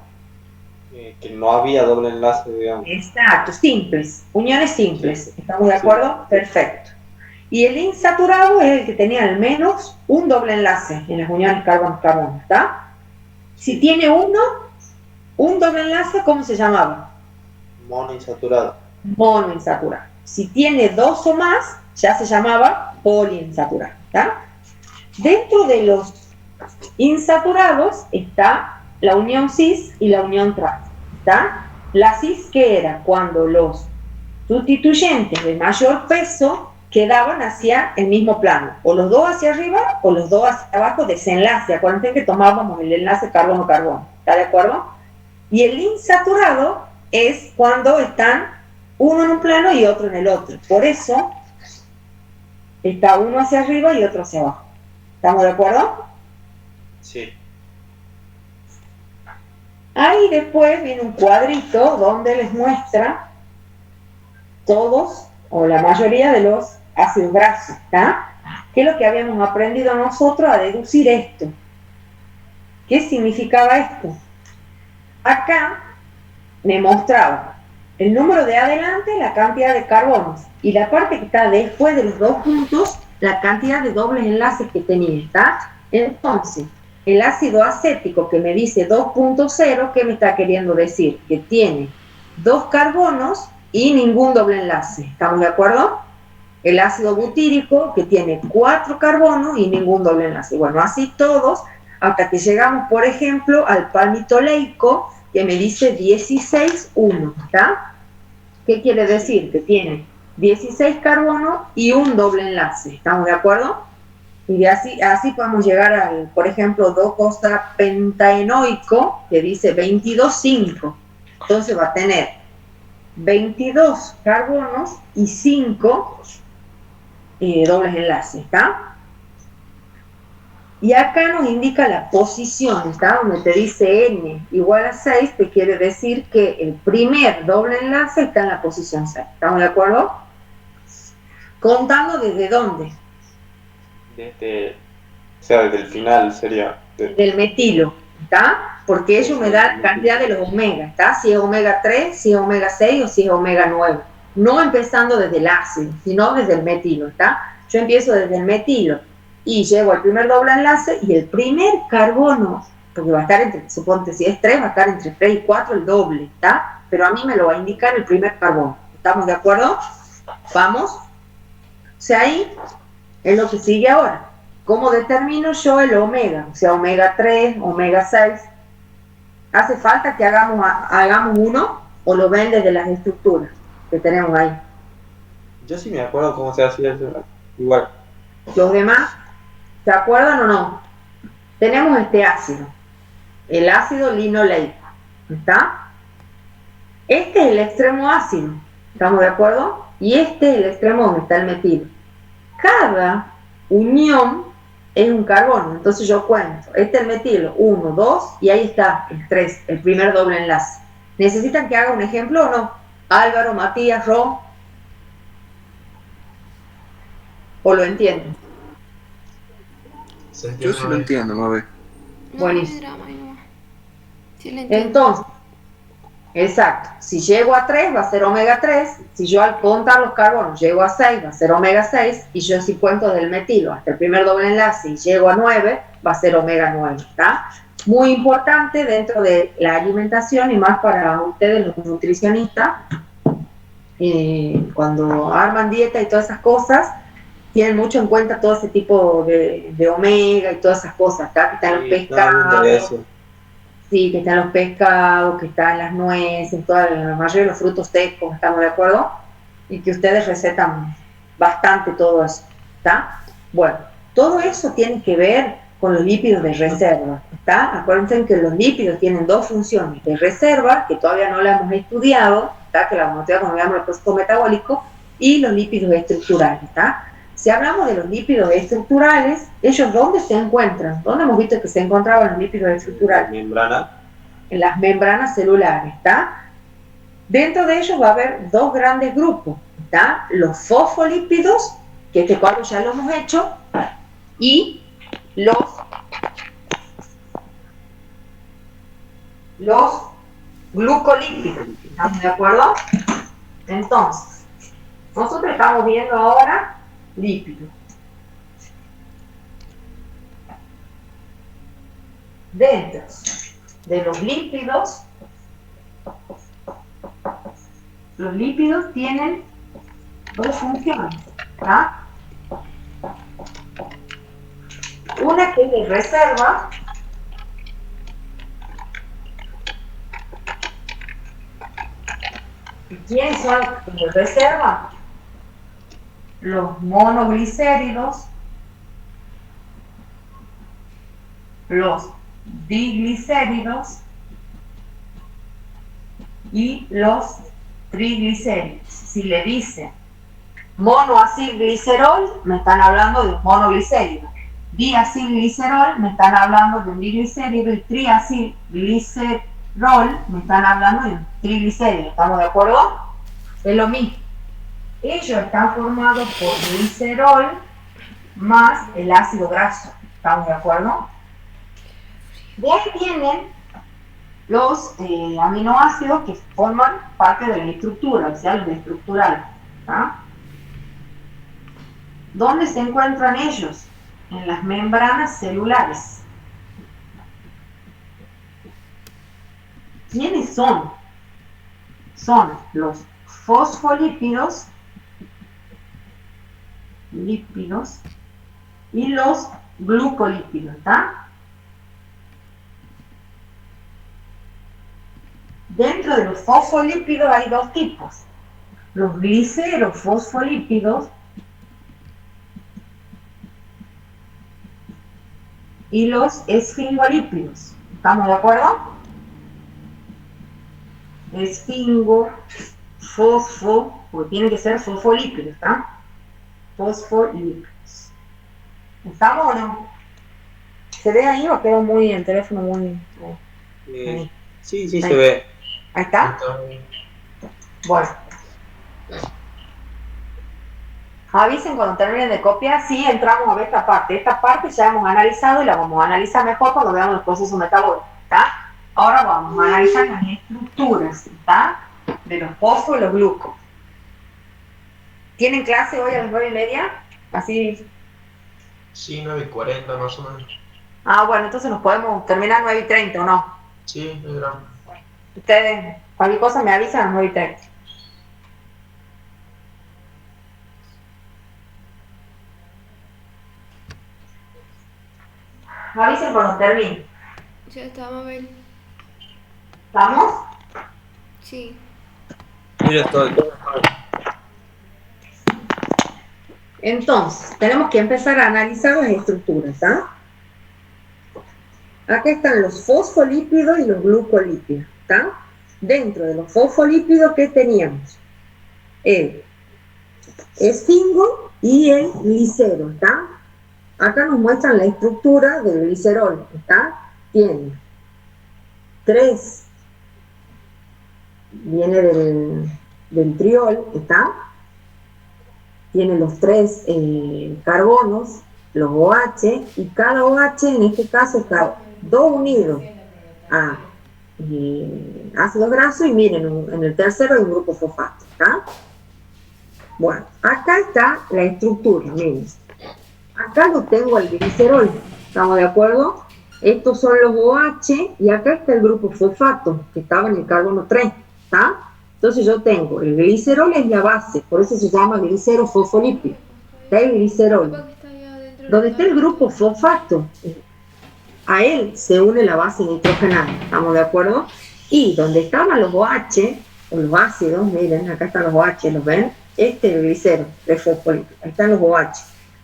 Que no había doble enlace, digamos. Exacto, simples, uniones simples. ¿Estamos de acuerdo? Sí. Perfecto. Y el insaturado es el que tenía al menos un doble enlace en las uniones carbono-carbono, ¿está? Si tiene un doble enlace, ¿cómo se llamaba? Monoinsaturado. Monoinsaturado. Si tiene 2 o más, ya se llamaba poliinsaturado, ¿está? Dentro de los insaturados está la unión cis y la unión trans, ¿está? La cis, ¿qué era? Cuando los sustituyentes de mayor peso quedaban hacia el mismo plano, o los 2 hacia arriba o los 2 hacia abajo, desenlace. Acuérdense que tomábamos el enlace carbono-carbono, ¿está de acuerdo? Y el insaturado es cuando están uno en un plano y otro en el otro. Por eso está uno hacia arriba y otro hacia abajo. ¿Estamos de acuerdo? Sí. Ahí después viene un cuadrito donde les muestra todos o la mayoría de los ácidos grasos, ¿está? ¿Qué es lo que habíamos aprendido nosotros a deducir esto? ¿Qué significaba esto? Acá me mostraba el número de adelante, la cantidad de carbonos, y la parte que está después de los dos puntos, la cantidad de dobles enlaces que tenía, ¿está? Entonces, el ácido acético que me dice 2.0, ¿qué me está queriendo decir? Que tiene 2 carbonos y ningún doble enlace, ¿estamos de acuerdo? El ácido butírico que tiene 4 carbonos y ningún doble enlace. Bueno, así todos, hasta que llegamos, por ejemplo, al palmitoleico, que me dice 16,1, ¿está? ¿Qué quiere decir? Que tiene 16 carbonos y un doble enlace, ¿estamos de acuerdo? Y así podemos llegar al, por ejemplo, 2-cosa-pentaenoico, que dice 22,5. Entonces va a tener 22 carbonos y 5 dobles enlaces, ¿está? Y acá nos indica la posición, ¿está? Donde te dice N igual a 6, te quiere decir que el primer doble enlace está en la posición 6. ¿Estamos de acuerdo? Contando desde dónde. Desde, o sea, desde el final sería. Del metilo, ¿está? Porque ello me da la cantidad de los omega, ¿está? Si es omega 3, si es omega 6 o si es omega 9. No empezando desde el ácido, sino desde el metilo, ¿está? Yo empiezo desde el metilo y llego al primer doble enlace y el primer carbono, porque va a estar entre, suponte si es 3, va a estar entre 3 y 4 el doble, ¿está? Pero a mí me lo va a indicar el primer carbono. ¿Estamos de acuerdo? Vamos. O sea, ahí es lo que sigue ahora. ¿Cómo determino yo el omega? O sea, omega 3, omega 6. ¿Hace falta que hagamos uno o lo ven desde las estructuras que tenemos ahí? Yo sí me acuerdo cómo se hacía eso. Igual. Los demás, ¿se acuerdan o no? Tenemos este ácido, el ácido linoleico, ¿está? Este es el extremo ácido, ¿estamos de acuerdo? Y este es el extremo donde está el metilo. Cada unión es un carbono, entonces yo cuento, este es el metilo, 1, 2, y ahí está el 3, el primer doble enlace. ¿Necesitan que haga un ejemplo o no? Álvaro, Matías, Ro, ¿o lo entienden? Yo sí lo entiendo, a ver. Buenísimo. Sí, lo entiendo. Entonces, exacto, si llego a 3 va a ser omega 3, si yo al contar los carbonos llego a 6 va a ser omega 6, y yo si cuento del metilo hasta el primer doble enlace y llego a 9 va a ser omega 9, ¿está? Muy importante dentro de la alimentación y más para ustedes los nutricionistas, cuando arman dieta y todas esas cosas, tienen mucho en cuenta todo ese tipo de omega y todas esas cosas, ¿está? Que están los pescados. Sí, que están los pescados, que están las nueces, toda la mayoría de los frutos secos, ¿estamos de acuerdo? Y que ustedes recetan bastante todo eso, ¿está? Bueno, todo eso tiene que ver con los lípidos de reserva, ¿está? Acuérdense que los lípidos tienen dos funciones, de reserva, que todavía no la hemos estudiado, ¿está? Que la vamos a estudiar cuando veamos el proceso metabólico, y los lípidos estructurales, ¿está? Si hablamos de los lípidos estructurales, ¿ellos dónde se encuentran? ¿Dónde hemos visto que se encontraban los lípidos estructurales? En las membranas celulares, ¿está? Dentro de ellos va a haber dos grandes grupos, ¿está? Los fosfolípidos, que este cuadro ya lo hemos hecho, y los glucolípidos, ¿estamos de acuerdo? Entonces, nosotros estamos viendo ahora lípidos. Dentro de los lípidos tienen dos funciones, ¿tá? Una que es de reserva, ¿y quiénes son los de reserva? Los monoglicéridos, los diglicéridos y los triglicéridos. Si le dicen monoacilglicerol, me están hablando de un monoglicérido. Diacilglicerol, me están hablando de un diglicérido. Y triacilglicerol, me están hablando de un triglicérido. ¿Estamos de acuerdo? Es lo mismo. Ellos están formados por glicerol más el ácido graso. ¿Estamos de acuerdo? De ahí vienen los aminoácidos que forman parte de la estructura, o sea, los estructurales. ¿Dónde se encuentran ellos? En las membranas celulares. ¿Quiénes son? Son los fosfolípidos, y los glucolípidos, ¿está? Dentro de los fosfolípidos hay dos tipos: los glicerofosfolípidos y los esfingolípidos. ¿Estamos de acuerdo? Porque tiene que ser fosfolípidos, ¿está? Fosfolípidos. ¿Estamos o no? ¿Se ve ahí o quedó muy el teléfono muy...? Sí, sí, ahí se ve. ¿Ahí está? Bueno. Avisen cuando terminen de copiar. Sí, entramos a ver esta parte. Esta parte ya hemos analizado y la vamos a analizar mejor cuando veamos los procesos metabólicos, ¿está? Ahora vamos a analizar las estructuras, ¿está? De los fosfos y los glucos. ¿Tienen clase hoy a las 9:30? Así. Sí, 9:40 más o menos. Ah, bueno, entonces nos podemos terminar 9:30, ¿o no? Sí, no hay drama. Ustedes, cualquier cosa me avisan a las 9:30. Avisen cuando termine. Ya está, Mabel. ¿Estamos? Sí. Mira, estoy. Entonces, tenemos que empezar a analizar las estructuras, ¿ah? Acá están los fosfolípidos y los glucolípidos, ¿está? Dentro de los fosfolípidos, ¿qué teníamos? El esfingo y el glicero, ¿está? Acá nos muestran la estructura del glicerol, ¿está? Tiene 3, viene del triol, ¿está? Tiene los 3 carbonos, los OH, y cada OH en este caso está 2 unidos a ácido graso, y miren, en el tercero hay un grupo fosfato, ¿está? Bueno, acá está la estructura, miren. Acá lo tengo el glicerol, ¿estamos de acuerdo? Estos son los OH, y acá está el grupo fosfato, que estaba en el carbono 3, ¿está? Entonces yo tengo, el glicerol es la base, por eso se llama glicerofosfolípido. Está el glicerol. Donde está el grupo fosfato, a él se une la base nitrogenada, ¿estamos de acuerdo? Y donde estaban los OH, o los ácidos, miren, acá están los OH, ¿los ven? Este es el glicero, de fosfolípido, ahí están los OH.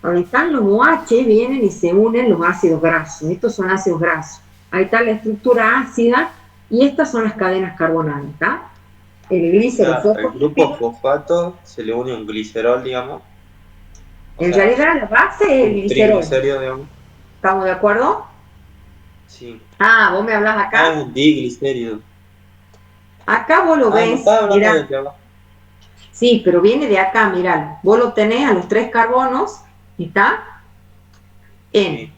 Donde están los OH vienen y se unen los ácidos grasos, estos son ácidos grasos. Ahí está la estructura ácida, y estas son las cadenas carbonales, ¿está? El glicerofosfolípido. El grupo fosfato se le une un glicerol, digamos. En realidad la base es el glicerol. Triglicérido, digamos. ¿Estamos de acuerdo? Sí. Ah, vos me hablas acá. Ah, un diglicérido. Acá vos lo ves, mirá. Sí, pero viene de acá, mirá. Vos lo tenés a los 3 carbonos, ¿está? En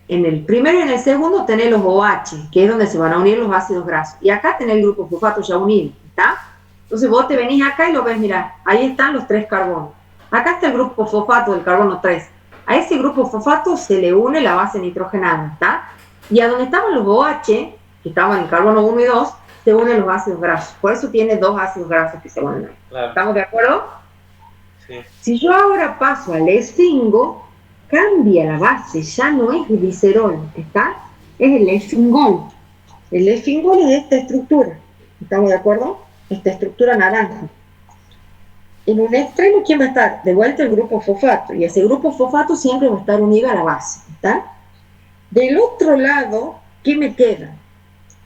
el primero y en el segundo tenés los OH, que es donde se van a unir los ácidos grasos. Y acá tenés el grupo fosfato ya unido, ¿está? Entonces vos te venís acá y lo ves, mirá, ahí están los 3 carbonos. Acá está el grupo fosfato del carbono 3. A ese grupo fosfato se le une la base nitrogenada, ¿está? Y a donde estaban los OH, que estaban en el carbono 1 y 2, se unen los ácidos grasos. Por eso tiene 2 ácidos grasos que se unen. Claro. ¿Estamos de acuerdo? Sí. Si yo ahora paso al esfingo, cambia la base, ya no es glicerol, ¿está? Es el esfingol. El esfingol es esta estructura. ¿Estamos de acuerdo? Esta estructura naranja. En un extremo, ¿quién va a estar? De vuelta el grupo fosfato, y ese grupo fosfato siempre va a estar unido a la base, ¿está? Del otro lado, ¿qué me queda?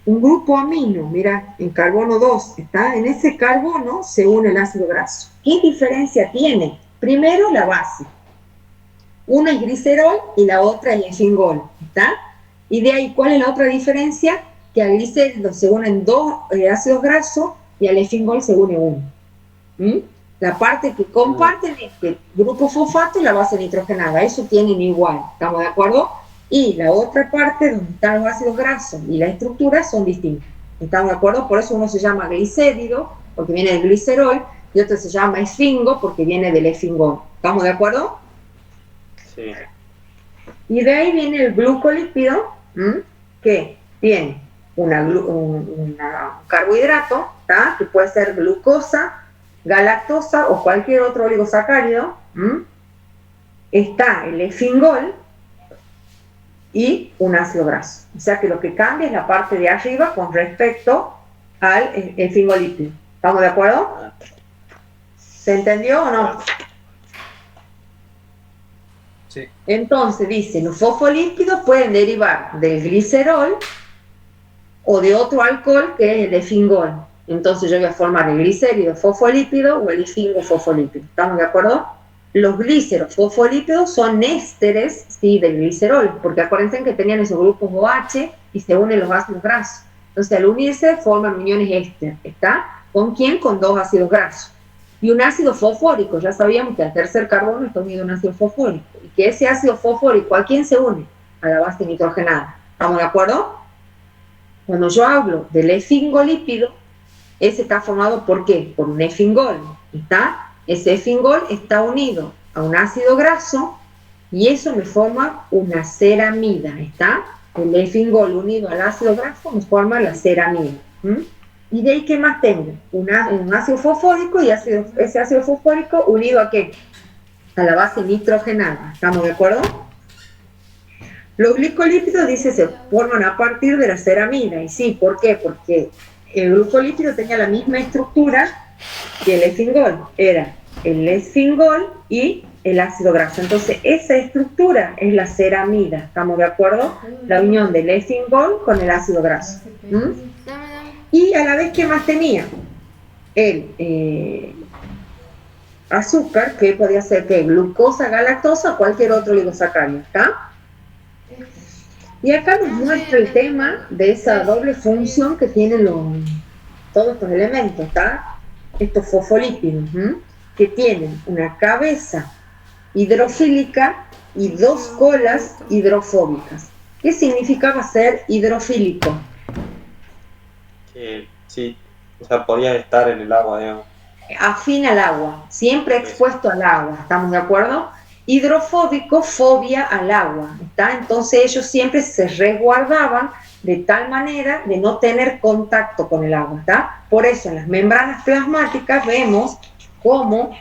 un grupo amino, mira, en carbono 2, ¿está? En ese carbono se une el ácido graso. ¿Qué diferencia tiene? Primero, la base. Una es glicerol y la otra es efingol, ¿está? Y de ahí, ¿cuál es la otra diferencia? Que al glicerol se unen dos ácidos grasos y al efingol se une uno. La parte que comparten es el grupo fosfato y la base nitrogenada, eso tienen igual, ¿estamos de acuerdo? Y la otra parte donde están los ácidos grasos y la estructura son distintas, ¿estamos de acuerdo? Por eso uno se llama glicérido, porque viene del glicerol, y otro se llama esfingo, porque viene del efingol, ¿estamos de acuerdo? Sí. Y de ahí viene el glucolípido, que tiene un carbohidrato, ¿tá? Que puede ser glucosa, galactosa o cualquier otro oligosacárido. Está el efingol y un ácido graso. O sea que lo que cambia es la parte de arriba con respecto al efingolípido. ¿Estamos de acuerdo? ¿Se entendió o no? Sí. Entonces dice, los fosfolípidos pueden derivar del glicerol o de otro alcohol que es el efingol. Entonces yo voy a formar el glicérido fosfolípido o el efingo fosfolípido. ¿Estamos de acuerdo? Los glíceros fosfolípidos son ésteres, sí, del glicerol, porque acuérdense que tenían esos grupos OH y se unen los ácidos grasos. Entonces al unirse forman uniones éster. ¿Está? ¿Con quién? Con dos ácidos grasos. Y un ácido fosfórico, ya sabíamos que al tercer carbono está unido a un ácido fosfórico. Y que ese ácido fosfórico, ¿a quién se une? A la base nitrogenada. ¿Estamos de acuerdo? Cuando yo hablo del efingolípido, ese está formado ¿por qué? Por un efingol. ¿Está? Ese efingol está unido a un ácido graso y eso me forma una ceramida. ¿Está? El efingol unido al ácido graso me forma la ceramida. ¿Y de ahí qué más tengo? Un ácido fosfórico y ese ácido fosfórico unido ¿a qué? A la base nitrogenada. ¿Estamos de acuerdo? Los glicolípidos, dice, se forman a partir de la ceramida. Y sí, ¿por qué? Porque el glucolípido tenía la misma estructura que el efingol. Era el esfingol y el ácido graso. Entonces, esa estructura es la ceramida. ¿Estamos de acuerdo? La unión del esfingol con el ácido graso. Y a la vez, ¿qué más tenía? El azúcar, que podía ser que glucosa, galactosa o cualquier otro oligosacárido. ¿Está? Y acá nos muestra el tema de esa doble función que tienen todos estos elementos, ¿está? Estos fosfolípidos, que tienen una cabeza hidrofílica y dos colas hidrofóbicas. ¿Qué significaba ser hidrofílico? Que sí, o sea, podía estar en el agua, digamos. Afín al agua, siempre expuesto al agua, ¿estamos de acuerdo? Hidrofóbico, fobia al agua, ¿está? Entonces ellos siempre se resguardaban de tal manera de no tener contacto con el agua, ¿está? Por eso en las membranas plasmáticas vemos cómo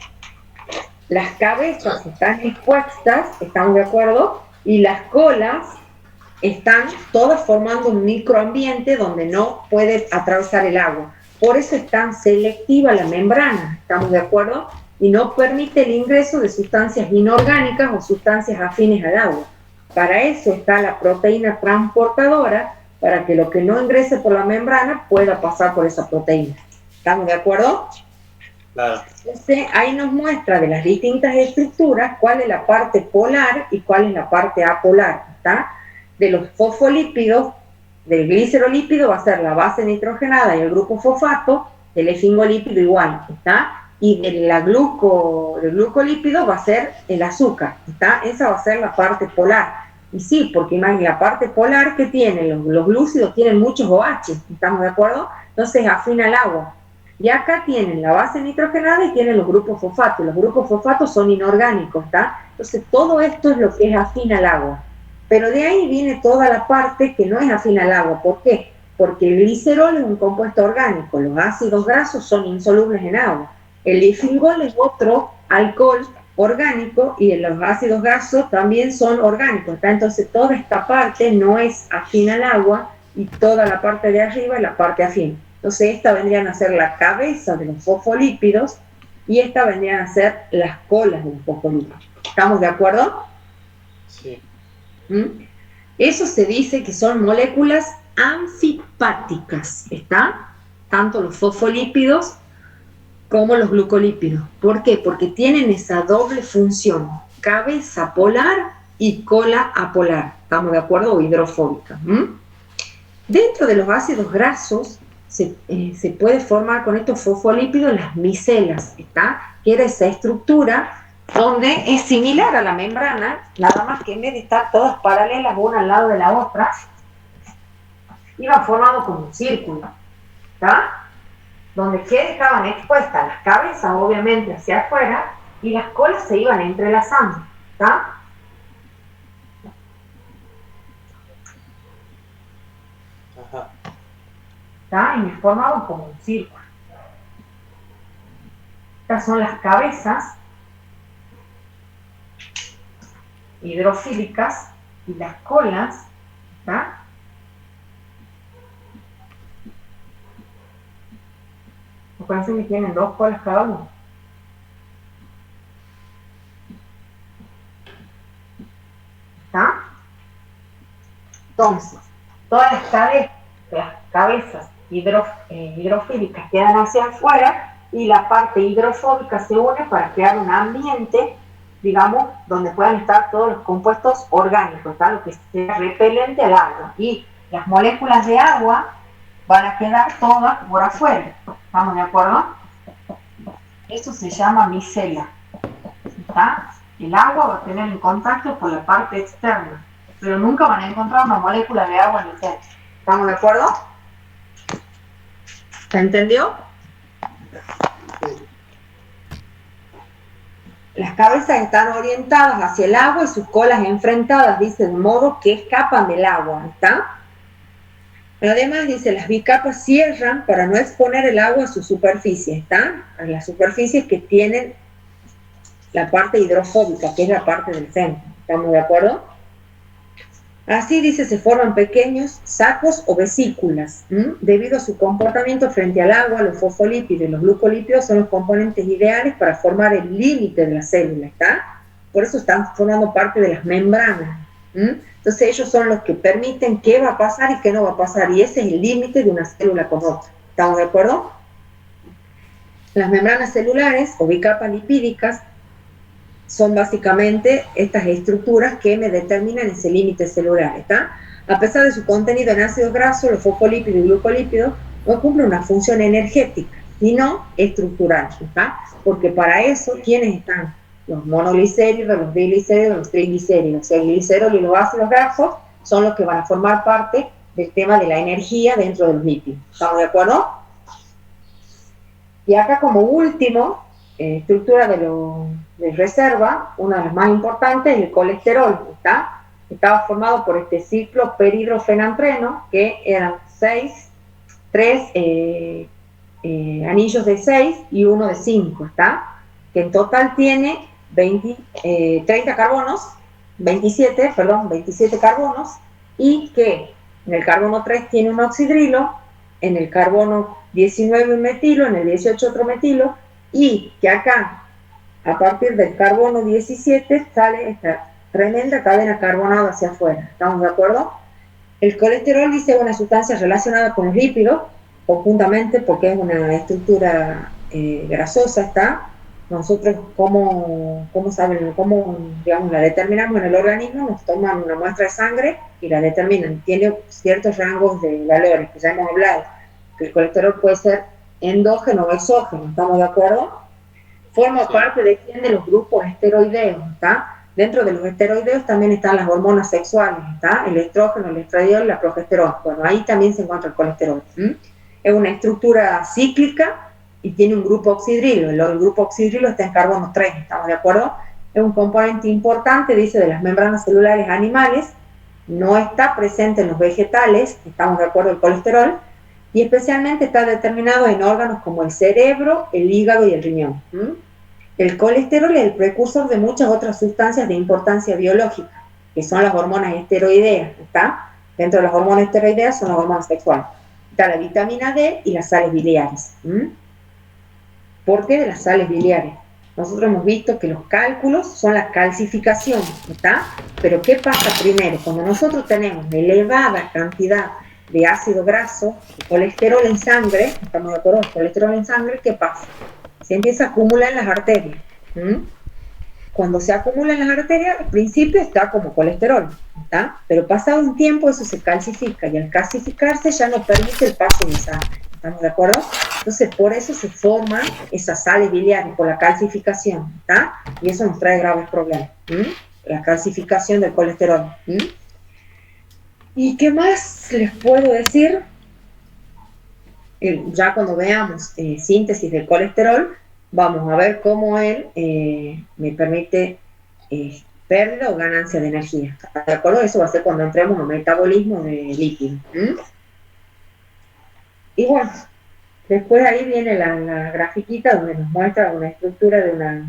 las cabezas están expuestas, ¿estamos de acuerdo? Y las colas están todas formando un microambiente donde no puede atravesar el agua. Por eso es tan selectiva la membrana, ¿estamos de acuerdo? Y no permite el ingreso de sustancias inorgánicas o sustancias afines al agua. Para eso está la proteína transportadora, para que lo que no ingrese por la membrana pueda pasar por esa proteína. ¿Estamos de acuerdo? Claro. Entonces, ahí nos muestra de las distintas estructuras cuál es la parte polar y cuál es la parte apolar, ¿está? De los fosfolípidos, del glicerolípido va a ser la base nitrogenada y el grupo fosfato, del efingolípido igual, ¿está? Y del glucolípido va a ser el azúcar, ¿está? Esa va a ser la parte polar. Y sí, porque imagínate, la parte polar que tienen, los glúcidos tienen muchos OH, ¿estamos de acuerdo? Entonces afina al agua. Y acá tienen la base nitrogenada y tienen los grupos fosfatos. Los grupos fosfatos son inorgánicos, ¿está? Entonces todo esto es lo que es afín al agua. Pero de ahí viene toda la parte que no es afín al agua. ¿Por qué? Porque el glicerol es un compuesto orgánico, los ácidos grasos son insolubles en agua. El efingol es otro alcohol orgánico y los ácidos grasos también son orgánicos, ¿está? Entonces toda esta parte no es afín al agua y toda la parte de arriba es la parte afín. Entonces esta vendrían a ser la cabeza de los fosfolípidos y esta vendrían a ser las colas de los fosfolípidos. ¿Estamos de acuerdo? Sí. Eso se dice que son moléculas anfipáticas, ¿está? Tanto los fosfolípidos como los glucolípidos. ¿Por qué? Porque tienen esa doble función, cabeza polar y cola apolar, ¿estamos de acuerdo? O hidrofóbica. Dentro de los ácidos grasos se puede formar con estos fosfolípidos las micelas, ¿está? Que era esa estructura donde es similar a la membrana, nada más que en vez de estar todas paralelas una al lado de la otra, iban formando como un círculo, ¿está? Donde que dejaban expuestas las cabezas, obviamente, hacia afuera, y las colas se iban entrelazando, ¿está? ¿Está? Y formaban como un círculo. Estas son las cabezas hidrofílicas y las colas, ¿está? Acuérdense que tienen 2 colas cada uno. ¿Está? Entonces, todas las cabezas hidrofílicas quedan hacia afuera y la parte hidrofóbica se une para crear un ambiente, digamos, donde puedan estar todos los compuestos orgánicos, ¿tá? Lo que sea repelente al agua. Y las moléculas de agua van a quedar todas por afuera. ¿Estamos de acuerdo? Eso se llama micela. ¿Está? El agua va a tener en contacto por la parte externa, pero nunca van a encontrar una molécula de agua en el centro. ¿Estamos de acuerdo? ¿Se entendió? Las cabezas están orientadas hacia el agua y sus colas enfrentadas, dice, de modo que escapan del agua, ¿está? Pero además, dice, las bicapas cierran para no exponer el agua a su superficie, ¿está? A las superficies que tienen la parte hidrofóbica, que es la parte del centro. ¿Estamos de acuerdo? Así, dice, se forman pequeños sacos o vesículas. Debido a su comportamiento frente al agua, los fosfolípidos y los glucolípidos son los componentes ideales para formar el límite de la célula, ¿está? Por eso están formando parte de las membranas. Entonces ellos son los que permiten qué va a pasar y qué no va a pasar, y ese es el límite de una célula con otra. ¿Estamos de acuerdo? Las membranas celulares o bicapas lipídicas son básicamente estas estructuras que me determinan ese límite celular, ¿está? A pesar de su contenido en ácidos grasos, los fosfolípidos y glucolípidos no cumplen una función energética, sino estructural, ¿está? Porque para eso, ¿quiénes están? Los monoglicéridos, los diglicéridos, los triglicéridos. El glicerol y los ácidos grasos son los que van a formar parte del tema de la energía dentro de los lípidos. ¿Estamos de acuerdo? Y acá, como último, estructura de reserva, una de las más importantes es el colesterol, ¿está? Estaba formado por este ciclo peridrofenantreno, que eran 3 anillos de 6 y uno de 5, ¿está? Que en total tiene 27 carbonos, y que en el carbono 3 tiene un oxidrilo, en el carbono 19 un metilo, en el 18 otro metilo, y que acá, a partir del carbono 17, sale esta tremenda cadena carbonada hacia afuera. ¿Estamos de acuerdo? El colesterol, dice, es una sustancia relacionada con los lípidos, conjuntamente, porque es una estructura grasosa, ¿está? Nosotros, ¿cómo saben? ¿Cómo, digamos, la determinamos en el organismo? Nos toman una muestra de sangre y la determinan. Tiene ciertos rangos de valores, que ya hemos hablado. Que el colesterol puede ser endógeno o exógeno, ¿estamos de acuerdo? Forma parte de los grupos esteroideos, ¿está? Dentro de los esteroideos también están las hormonas sexuales, ¿está? El estrógeno, el estradiol y la progesterona. Bueno, ahí también se encuentra el colesterol. Es una estructura cíclica y tiene un grupo oxidrilo. El grupo oxidrilo está en carbono 3, ¿estamos de acuerdo? Es un componente importante, dice, de las membranas celulares animales, no está presente en los vegetales, estamos de acuerdo, el colesterol, y especialmente está determinado en órganos como el cerebro, el hígado y el riñón. El colesterol es el precursor de muchas otras sustancias de importancia biológica, que son las hormonas esteroideas, ¿está? Dentro de las hormonas esteroideas son las hormonas sexuales. Está la vitamina D y las sales biliares. ¿Por qué de las sales biliares? Nosotros hemos visto que los cálculos son la calcificación, ¿está? Pero ¿qué pasa primero? Cuando nosotros tenemos elevada cantidad de ácido graso, de colesterol en sangre, estamos de acuerdo, colesterol en sangre, ¿qué pasa? Se empieza a acumular en las arterias. Cuando se acumula en las arterias, al principio está como colesterol, ¿está? Pero pasado un tiempo eso se calcifica y al calcificarse ya no permite el paso de sangre, ¿estamos de acuerdo? Entonces por eso se forman esas sales biliares, por la calcificación, ¿está? Y eso nos trae graves problemas, la calcificación del colesterol. ¿Y qué más les puedo decir? Ya cuando veamos síntesis del colesterol, vamos a ver cómo él me permite pérdida o ganancia de energía. ¿De acuerdo? Eso va a ser cuando entremos en el metabolismo de líquido. Y bueno, después ahí viene la grafiquita donde nos muestra una estructura de una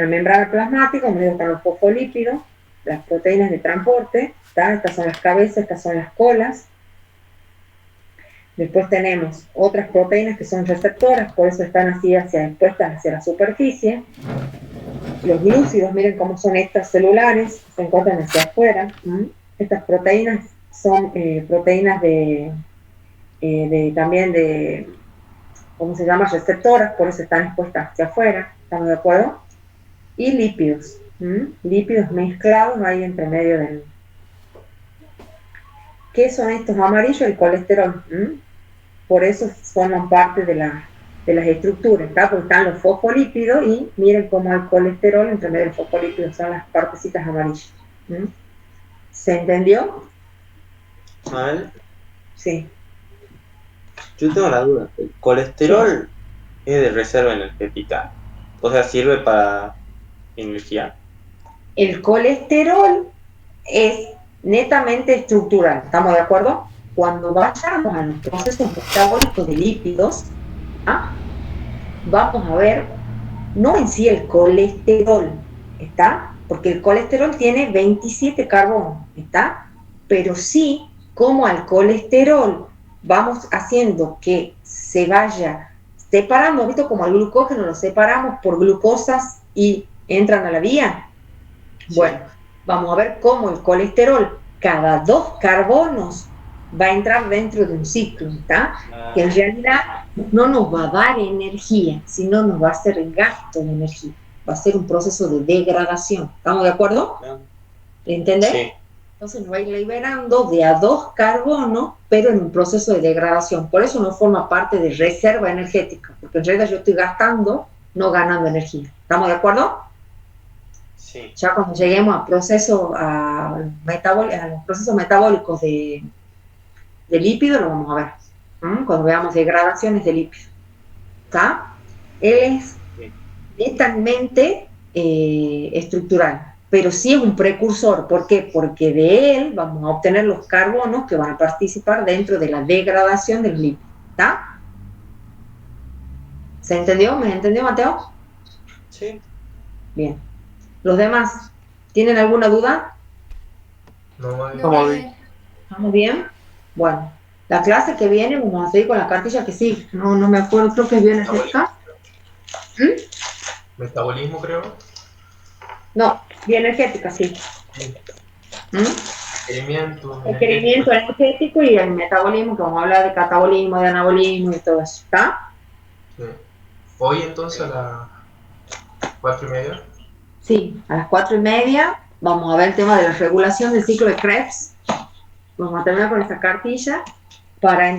membrana plasmática, donde están los fosfolípidos, las proteínas de transporte, ¿tá? Estas son las cabezas, estas son las colas. Después tenemos otras proteínas que son receptoras, por eso están así expuestas hacia la superficie. Los glúcidos, miren cómo son estas celulares, se encuentran hacia afuera. Estas proteínas son proteínas también de, ¿cómo se llama? Receptoras, por eso están expuestas hacia afuera, ¿estamos de acuerdo? Y lípidos, lípidos mezclados ahí entre medio del... ¿Qué son estos amarillos? El colesterol. Por eso forman parte de las estructuras, ¿tá? Porque están los fosfolípidos y miren cómo el colesterol entre medio del fosfolípido son las partecitas amarillas. ¿Se entendió? Mal. Sí. Yo tengo la duda. ¿El colesterol es de reserva energética? O sea, ¿sirve para energía? El colesterol es netamente estructural, ¿estamos de acuerdo? Cuando vayamos a los procesos metabólicos de lípidos, vamos a ver, no en sí el colesterol, ¿está? Porque el colesterol tiene 27 carbonos, ¿está? Pero sí, como al colesterol vamos haciendo que se vaya separando, ¿viste? Como al glucógeno lo separamos por glucosas y entran a la vía. Sí. Bueno, vamos a ver cómo el colesterol, cada 2 carbonos, va a entrar dentro de un ciclo, ¿está? Que en realidad no nos va a dar energía, sino nos va a hacer gasto de energía. Va a ser un proceso de degradación. ¿Estamos de acuerdo? ¿Entendés? Sí. Entonces nos va a ir liberando de a 2 carbonos, pero en un proceso de degradación. Por eso no forma parte de reserva energética, porque en realidad yo estoy gastando, no ganando energía. ¿Estamos de acuerdo? Sí. Ya cuando lleguemos a los procesos metabólicos de lípido lo vamos a ver, cuando veamos degradaciones de lípido, ¿está? Él es netamente estructural, pero sí es un precursor. ¿Por qué? Porque de él vamos a obtener los carbonos que van a participar dentro de la degradación del lípido, ¿está? ¿Se entendió? ¿Me entendió, Mateo? Sí. Bien. ¿Los demás tienen alguna duda? No. ¿Estamos bien? Bueno, la clase que viene vamos a seguir con la cartilla que sí, no me acuerdo, creo que es bioenergética. Metabolismo, creo. No, bioenergética, sí. Requerimiento energético y el metabolismo, que vamos a hablar de catabolismo, de anabolismo y todo eso, ¿está? Sí. Hoy entonces a las 4:30. Sí, a las 4:30 vamos a ver el tema de la regulación del ciclo de Krebs. Vamos a terminar con esta cartilla para